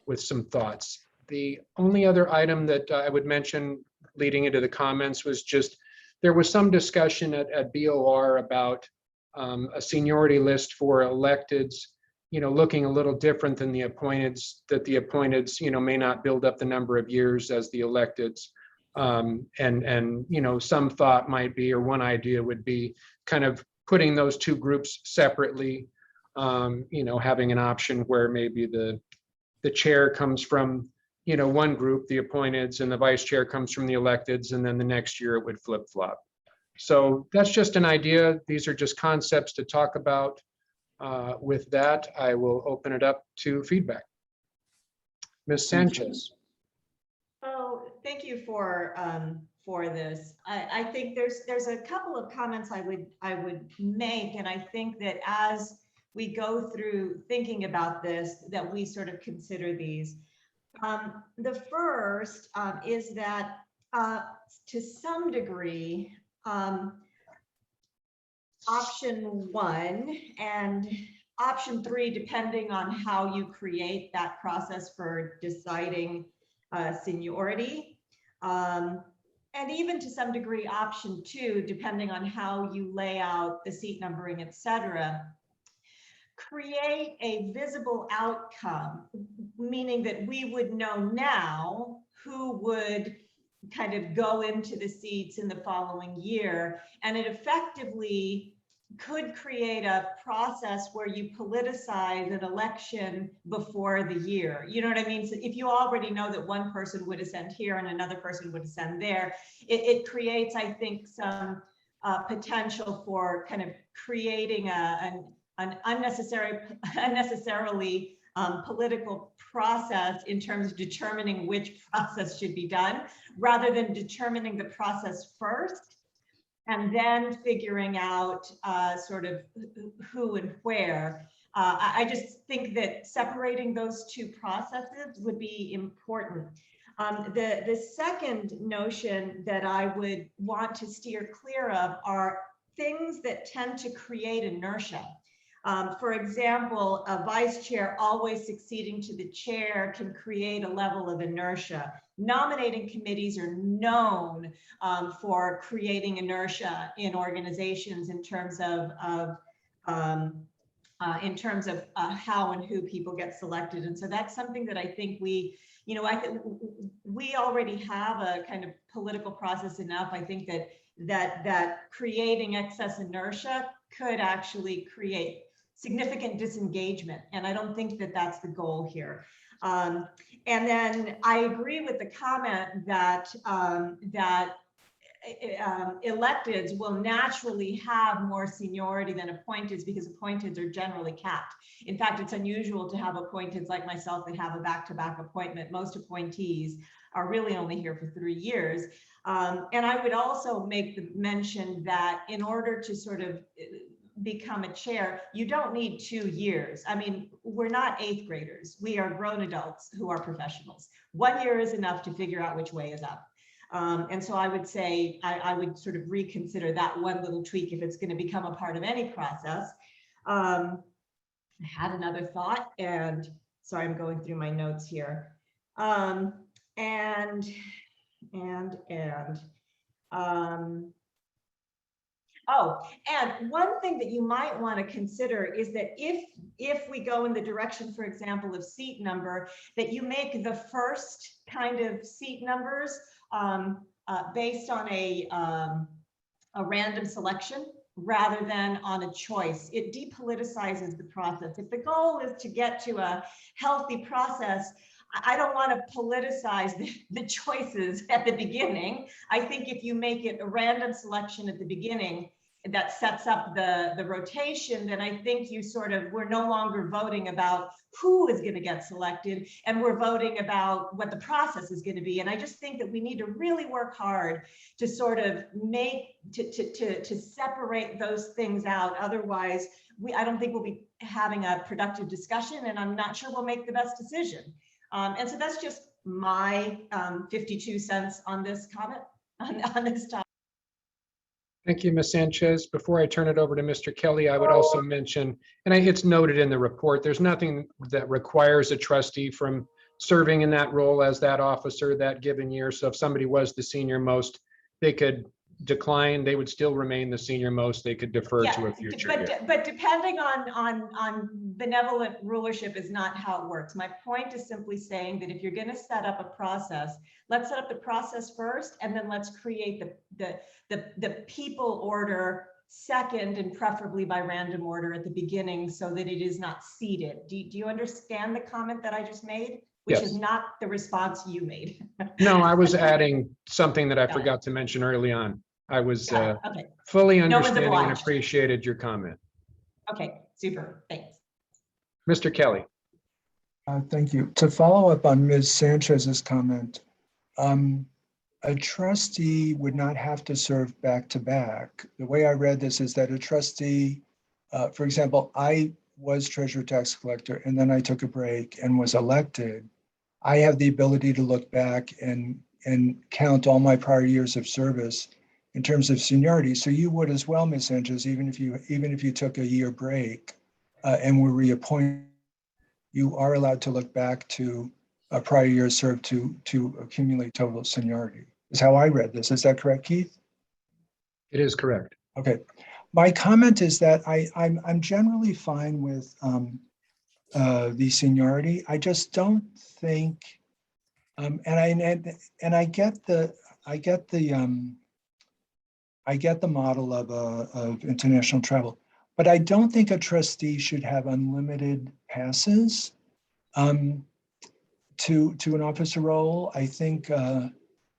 with some thoughts. The only other item that I would mention leading into the comments was just, there was some discussion at BOR about a seniority list for electeds, looking a little different than the appointeds, that the appointeds, may not build up the number of years as the electeds. And some thought might be, or one idea would be kind of putting those two groups separately, having an option where maybe the chair comes from, one group, the appointeds, and the vice chair comes from the electeds, and then the next year it would flip flop. So that's just an idea. These are just concepts to talk about. With that, I will open it up to feedback. Ms. Sanchez. So thank you for this. I think there's a couple of comments I would make, and I think that as we go through thinking about this, that we sort of consider these. The first is that to some degree, option 1 and option 3, depending on how you create that process for deciding seniority, and even to some degree option 2, depending on how you lay out the seat numbering, et cetera, create a visible outcome, meaning that we would know now who would kind of go into the seats in the following year. And it effectively could create a process where you politicize an election before the year. You know what I mean? So if you already know that one person would ascend here and another person would ascend there, it creates, I think, some potential for kind of creating an unnecessarily political process in terms of determining which process should be done, rather than determining the process first and then figuring out sort of who and where. I just think that separating those two processes would be important. The second notion that I would want to steer clear of are things that tend to create inertia. For example, a vice chair always succeeding to the chair can create a level of inertia. Nominating committees are known for creating inertia in organizations in terms of how and who people get selected. And so that's something that I think we, I think we already have a kind of political process enough. I think that creating excess inertia could actually create significant disengagement. And I don't think that that's the goal here. And then I agree with the comment that electeds will naturally have more seniority than appointeds because appointeds are generally capped. In fact, it's unusual to have appointeds like myself that have a back-to-back appointment. Most appointees are really only here for 3 years. And I would also make the mention that in order to sort of become a chair, you don't need 2 years. I mean, we're not 8th graders. We are grown adults who are professionals. 1 year is enough to figure out which way is up. And so I would say, I would sort of reconsider that one little tweak if it's going to become a part of any process. I had another thought, and sorry, I'm going through my notes here. Oh, and one thing that you might want to consider is that if we go in the direction, for example, of seat number, that you make the first kind of seat numbers based on a random selection rather than on a choice. It depoliticizes the process. If the goal is to get to a healthy process, I don't want to politicize the choices at the beginning. I think if you make it a random selection at the beginning that sets up the rotation, then I think we're no longer voting about who is going to get selected, and we're voting about what the process is going to be. And I just think that we need to really work hard to sort of to separate those things out. Otherwise, I don't think we'll be having a productive discussion, and I'm not sure we'll make the best decision. And so that's just my 52 cents on this comment, on this topic. Thank you, Ms. Sanchez. Before I turn it over to Mr. Kelly, I would also mention, and it's noted in the report, there's nothing that requires a trustee from serving in that role as that officer that given year. So if somebody was the senior most, they could decline, they would still remain the senior most, they could defer to a future year. But depending on benevolent rulership is not how it works. My point is simply saying that if you're going to set up a process, let's set up the process first, and then let's create the people order second, and preferably by random order at the beginning, so that it is not seated. Do you understand the comment that I just made? Which Yes. is not the response you made. No, I was adding something that I forgot to mention early on. I was Okay. fully No one's understanding and obliged. appreciated your comment. Okay, super, thanks. Mr. Kelly. Thank you. To follow up on Ms. Sanchez's comment, a trustee would not have to serve back to back. The way I read this is that a trustee, for example, I was treasurer tax collector and then I took a break and was elected. I have the ability to look back and count all my prior years of service in terms of seniority. So you would as well, Ms. Sanchez, even if you took a year break and were reappointed, you are allowed to look back to a prior year served to accumulate total seniority. Is how I read this. Is that correct, Keith? It is correct. Okay. My comment is that I'm generally fine with the seniority. I just don't think, and I get the model of international travel, but I don't think a trustee should have unlimited passes to an officer role. I think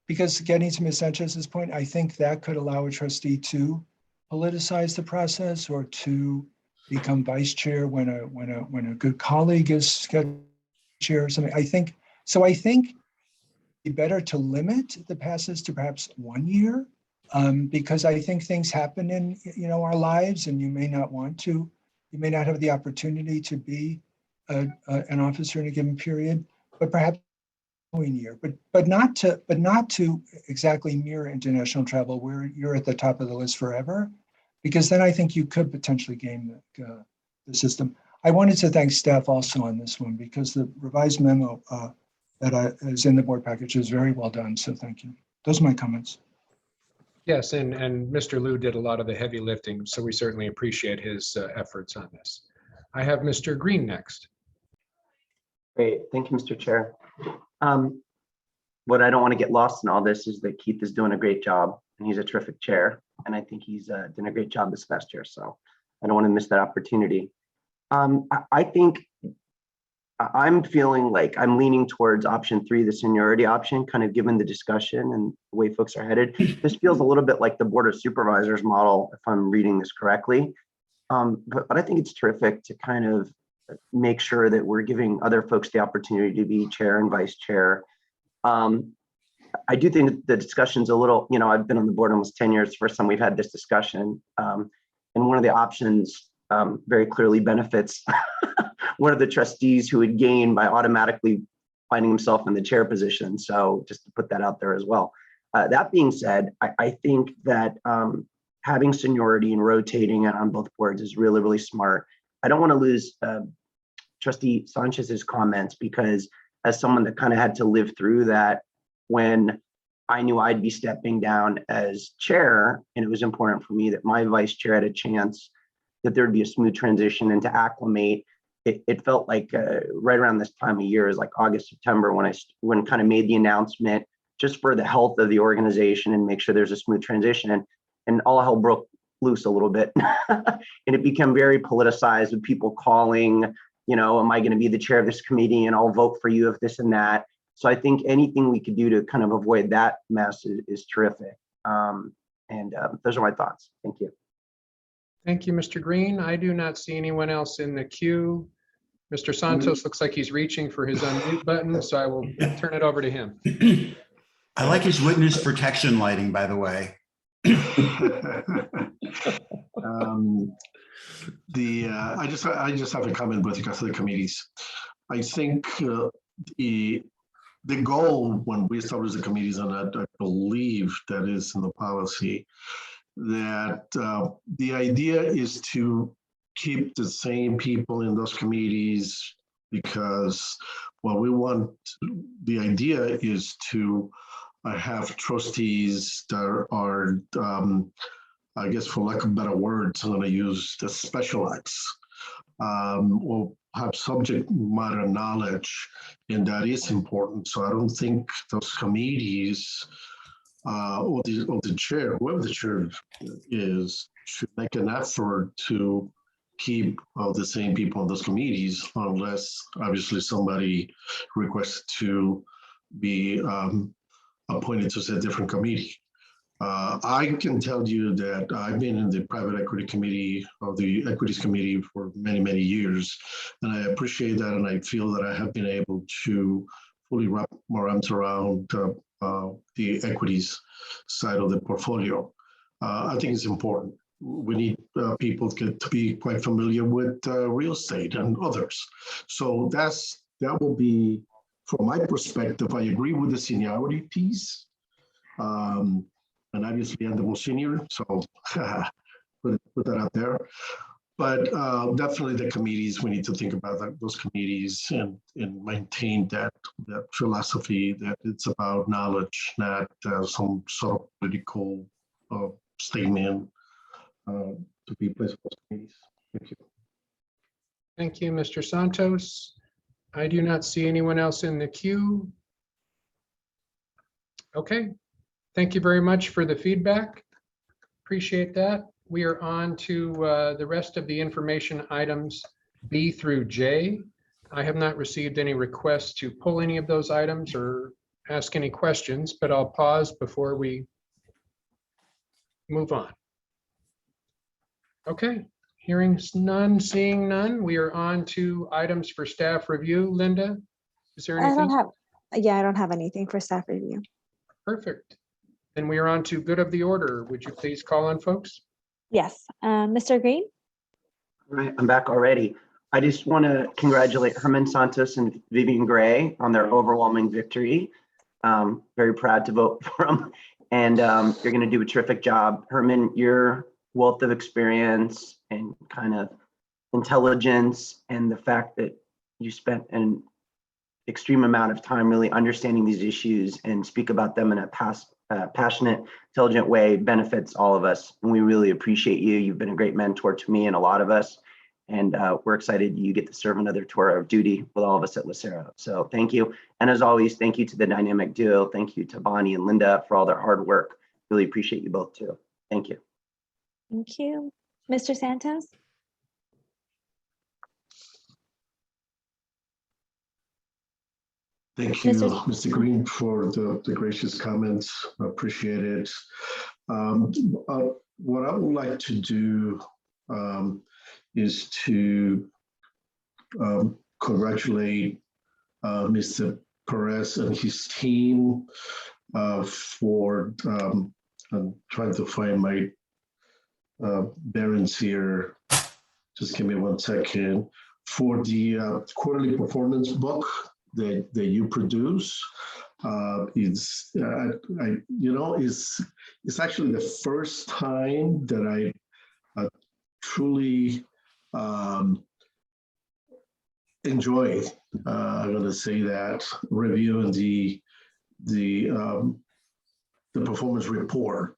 because getting to Ms. Sanchez's point, I think that could allow a trustee to politicize the process or to become vice chair when a good colleague is chair or something. I think it'd be better to limit the passes to perhaps 1 year, because I think things happen in our lives, and you may not want to you may not have the opportunity to be an officer in a given period, but perhaps following year, but not to exactly mirror international travel where you're at the top of the list forever, because then I think you could potentially game the system. I wanted to thank staff also on this one because the revised memo that is in the board package is very well done. So thank you. Those are my comments. Yes, and Mr. Liu did a lot of the heavy lifting, so we certainly appreciate his efforts on this. I have Mr. Green next. Great, thank you, Mr. Chair. What I don't want to get lost in all this is that Keith is doing a great job and he's a terrific chair. And I think he's done a great job this past year. So I don't want to miss that opportunity. I think I'm feeling like I'm leaning towards option 3, the seniority option, kind of given the discussion and the way folks are headed. This feels a little bit like the Board of Supervisors model, if I'm reading this correctly. But I think it's terrific to kind of make sure that we're giving other folks the opportunity to be chair and vice chair. I do think that the discussion's a little, I've been on the board almost 10 years, the first time we've had this discussion. And one of the options very clearly benefits one of the trustees who would gain by automatically finding himself in the chair position. So just to put that out there as well. That being said, I think that having seniority and rotating it on both boards is really, really smart. I don't want to lose Trustee Sanchez's comments because as someone that kind of had to live through that when I knew I'd be stepping down as chair, and it was important for me that my vice chair had a chance that there'd be a smooth transition and to acclimate. It felt like right around this time of year is like August, September when kind of made the announcement just for the health of the organization and make sure there's a smooth transition. And all hell broke loose a little bit. And it became very politicized with people calling, am I going to be the chair of this committee and I'll vote for you if this and that. So I think anything we could do to kind of avoid that mess is terrific. Those are my thoughts. Thank you. Thank you, Mr. Green. I do not see anyone else in the queue. Mr. Santos looks like he's reaching for his unmute button, so I will turn it over to him. I like his witness protection lighting, by the way. I just have a comment with regards to the committees. I think the goal when we establish the committees, and I believe that is in the policy, that the idea is to keep the same people in those committees because what we want, the idea is to have trustees that are, I guess for lack of better words, I'm going to use the specialists or have subject matter knowledge, and that is important. So I don't think those committees or the chair, whoever the chair is, should make an effort to keep the same people on those committees unless obviously somebody requests to be appointed to a different committee. I can tell you that I've been in the private equity committee or the equities committee for many, many years, and I appreciate that, and I feel that I have been able to fully wrap my arms around the equities side of the portfolio. I think it's important. We need people to be quite familiar with real estate and others. So that will be, from my perspective, I agree with the seniority piece. And obviously I'm the most senior, so put that out there. But definitely the committees, we need to think about those committees and maintain that philosophy that it's about knowledge, not some sort of political statement to be placed on those committees. Thank you. Thank you, Mr. Santos. I do not see anyone else in the queue. Okay. Thank you very much for the feedback. Appreciate that. We are on to the rest of the information items B through J. I have not received any requests to pull any of those items or ask any questions, but I'll pause before we move on. Okay, hearing none, seeing none, we are on to items for staff review. Linda, is there anything? I don't have anything for staff review. Perfect. Then we are on to good of the order. Would you please call on folks? Yes, Mr. Green, All right, I'm back already. I just want to congratulate Herman Santos and Vivian Gray on their overwhelming victory. Very proud to vote for them. And you're going to do a terrific job. Herman, your wealth of experience and kind of intelligence, and the fact that you spent an extreme amount of time really understanding these issues and speak about them in a passionate, intelligent way benefits all of us. And we really appreciate you. You've been a great mentor to me and a lot of us. And we're excited you get to serve another tour of duty with all of us at LACERA. So thank you. And as always, thank you to the dynamic duo. Thank you to Bonnie and Linda for all their hard work. Really appreciate you both too. Thank you. Thank you. Mr. Santos? Thank you, Mr. Mr. Green, for the gracious comments. I appreciate it. What I would like to do is to congratulate Mr. Perez and his team for, I'm trying to find my bearings here. Just give me 1 second. For the quarterly performance book that you produce, it's it's actually the first time that I truly enjoy. I'm going to say that reviewing the performance report.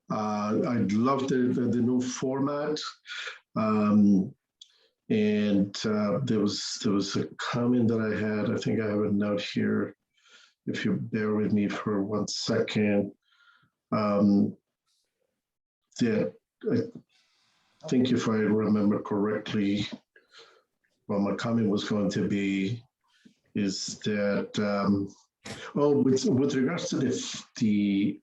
I love the new format. And there was a comment that I had. I think I have a note here. If you bear with me for 1 second, that I think if I remember correctly, what my comment was going to be is that with regards to the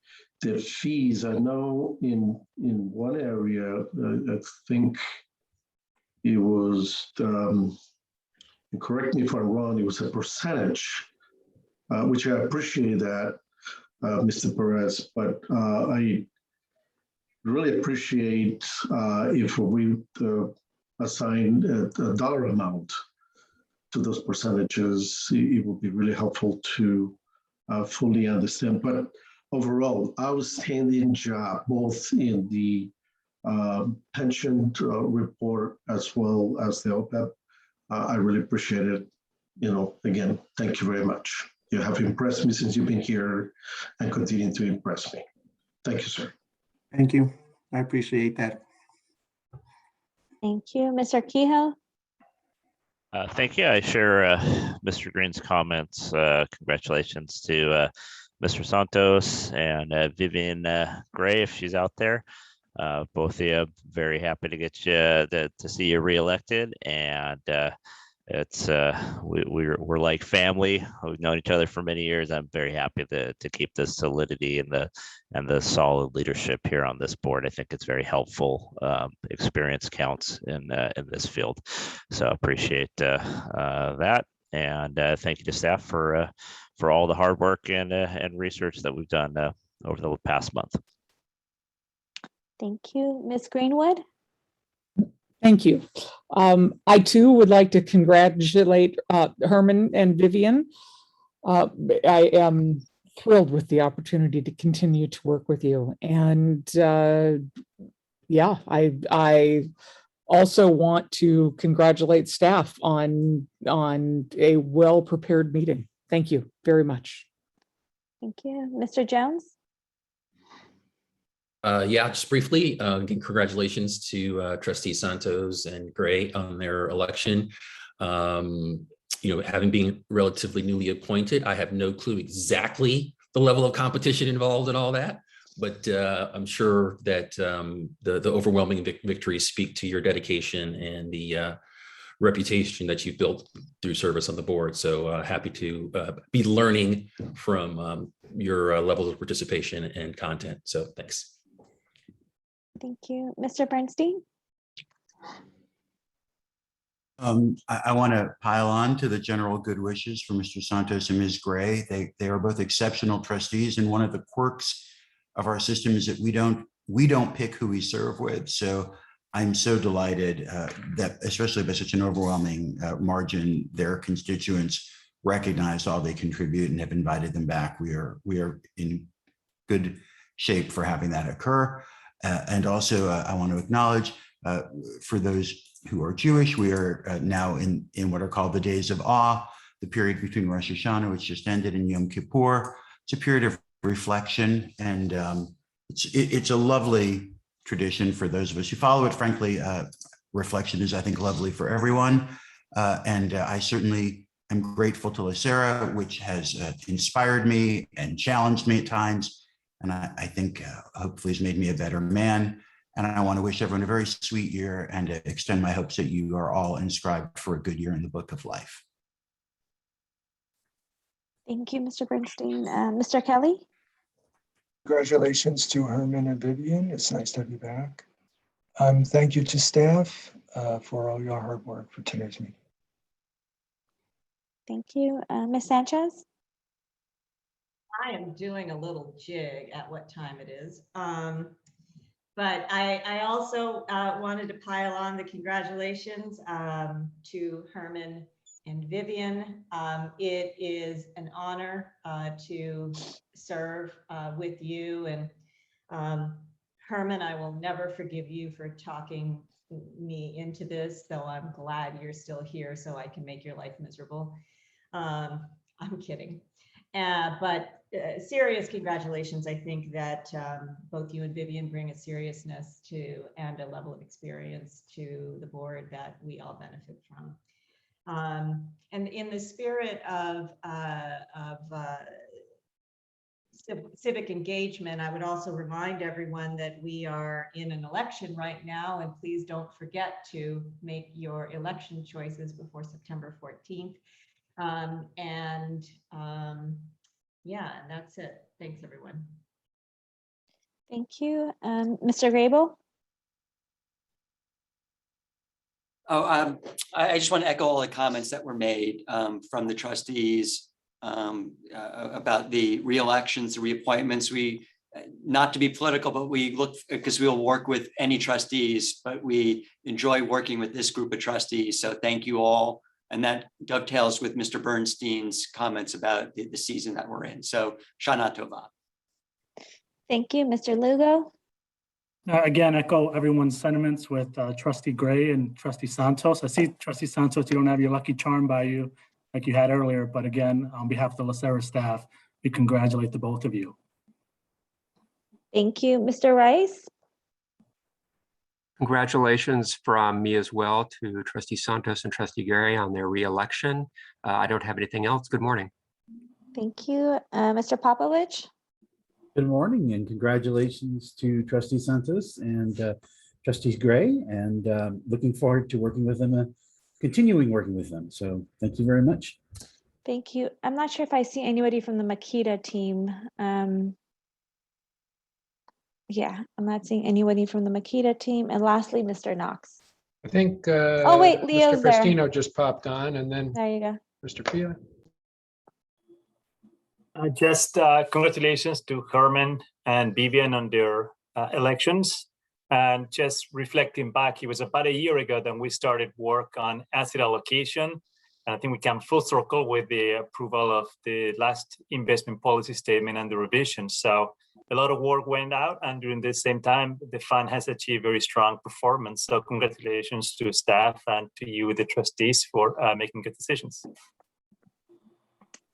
fees, I know in one area, I think it was, correct me if I'm wrong, it was a percentage, which I appreciate that, Mr. Perez, but I really appreciate if we assign a dollar amount to those percentages. It would be really helpful to fully understand. But overall, outstanding job, both in the pension report as well as the OPEB. I really appreciate it. Again, thank you very much. You have impressed me since you've been here and continue to impress me. Thank you, sir. Thank you. I appreciate that. Thank you. Mr. Kehoe? Thank you. I share Mr. Green's comments. Congratulations to Mr. Santos and Vivian Gray, if she's out there. Both of you, very happy to get you to see you reelected, and it's we're like family. We've known each other for many years. I'm very happy to keep the solidity and the solid leadership here on this board. I think it's very helpful. Experience counts in this field, so appreciate that, and thank you to staff for all the hard work and research that we've done over the past month. Thank you. Ms. Greenwood? Thank you. I too would like to congratulate Herman and Vivian. I am thrilled with the opportunity to continue to work with you. And yeah, I also want to congratulate staff on a well-prepared meeting. Thank you very much. Thank you. Mr. Jones? Yeah, just briefly, again, congratulations to Trustee Santos and Gray on their election. Having been relatively newly appointed, I have no clue exactly the level of competition involved in all that, but I'm sure that the overwhelming victories speak to your dedication and the reputation that you've built through service on the board. So happy to be learning from your levels of participation and content. So thanks. Thank you. Mr. Bernstein? I want to pile on to the general good wishes for Mr. Santos and Ms. Gray. They are both exceptional trustees, and one of the quirks of our system is that we don't pick who we serve with. So I'm so delighted that, especially by such an overwhelming margin, their constituents recognize all they contribute and have invited them back. We are in good shape for having that occur. And also, I want to acknowledge for those who are Jewish, we are now in what are called the days of awe, the period between Rosh Hashanah, which just ended, and Yom Kippur. It's a period of reflection, and it's a lovely tradition for those of us who follow it. Frankly, reflection is, I think, lovely for everyone. And I certainly am grateful to LACERA, which has inspired me and challenged me at times. And I think hopefully has made me a better man. And I want to wish everyone a very sweet year and extend my hopes that you are all inscribed for a good year in the book of life. Thank you, Mr. Bernstein. Mr. Kelly? Congratulations to Herman and Vivian. It's nice to have you back. Thank you to staff for all your hard work for today's meeting. Thank you. Ms. Sanchez? I am doing a little jig at what time it is. But I also wanted to pile on the congratulations to Herman and Vivian. It is an honor to serve with you. And Herman, I will never forgive you for talking me into this, though I'm glad you're still here so I can make your life miserable. I'm kidding. But serious congratulations. I think that both you and Vivian bring a seriousness to and a level of experience to the board that we all benefit from. And in the spirit of civic engagement, I would also remind everyone that we are in an election right now, and please don't forget to make your election choices before September 14th. Yeah, and that's it. Thanks, everyone. Thank you. Mr. Grable? Oh, I just want to echo all the comments that were made from the trustees about the re-elections, the reappointments. We, not to be political, but we look, because we'll work with any trustees, but we enjoy working with this group of trustees. So thank you all. And that dovetails with Mr. Bernstein's comments about the season that we're in. So Shana Tova. Thank you. Mr. Lugo? Again, echo everyone's sentiments with Trustee Gray and Trustee Santos. I see, Trustee Santos, you don't have your lucky charm by you like you had earlier, but again, on behalf of the LACERA staff, we congratulate the both of you. Thank you. Mr. Rice? Congratulations from me as well to Trustee Santos and Trustee Gary on their re-election. I don't have anything else. Good morning. Thank you. Mr. Popovich? Good morning and congratulations to Trustee Santos and Trustee Gray, and looking forward to working with them, continuing working with them. So thank you very much. Thank you. I'm not sure if I see anybody from the Makita team. Yeah, I'm not seeing anybody from the Makita team. And lastly, Mr. Knox. I think oh, wait, Leo's Mr. there. Prestino just popped on, and then There you go. Mr. Pila. Just congratulations to Herman and Vivian on their elections. And just reflecting back, it was about a year ago that we started work on asset allocation. And I think we came full circle with the approval of the last investment policy statement and the revision. So a lot of work went out, and during the same time, the fund has achieved very strong performance. So congratulations to staff and to you, the trustees, for making good decisions.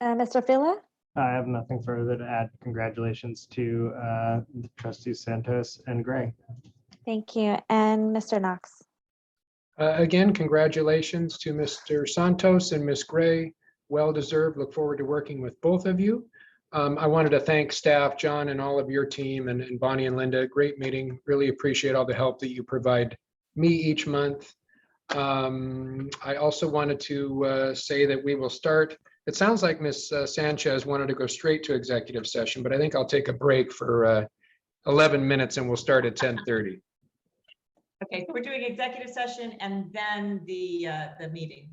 Mr. Fila? I have nothing further to add. Congratulations to Trustees Santos and Gray. Thank you. And Mr. Knox? Again, congratulations to Mr. Santos and Ms. Gray. Well deserved. Look forward to working with both of you. I wanted to thank staff, John, and all of your team, and Bonnie and Linda. Great meeting. Really appreciate all the help that you provide me each month. I also wanted to say that we will start. It sounds like Ms. Sanchez wanted to go straight to executive session, but I think I'll take a break for 11 minutes and we'll start at 10:30. Okay, so we're doing executive session and then the meeting.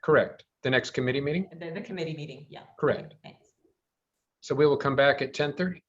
Correct. The next committee meeting? The committee meeting, yeah. Correct. Thanks. So we will come back at 10:30.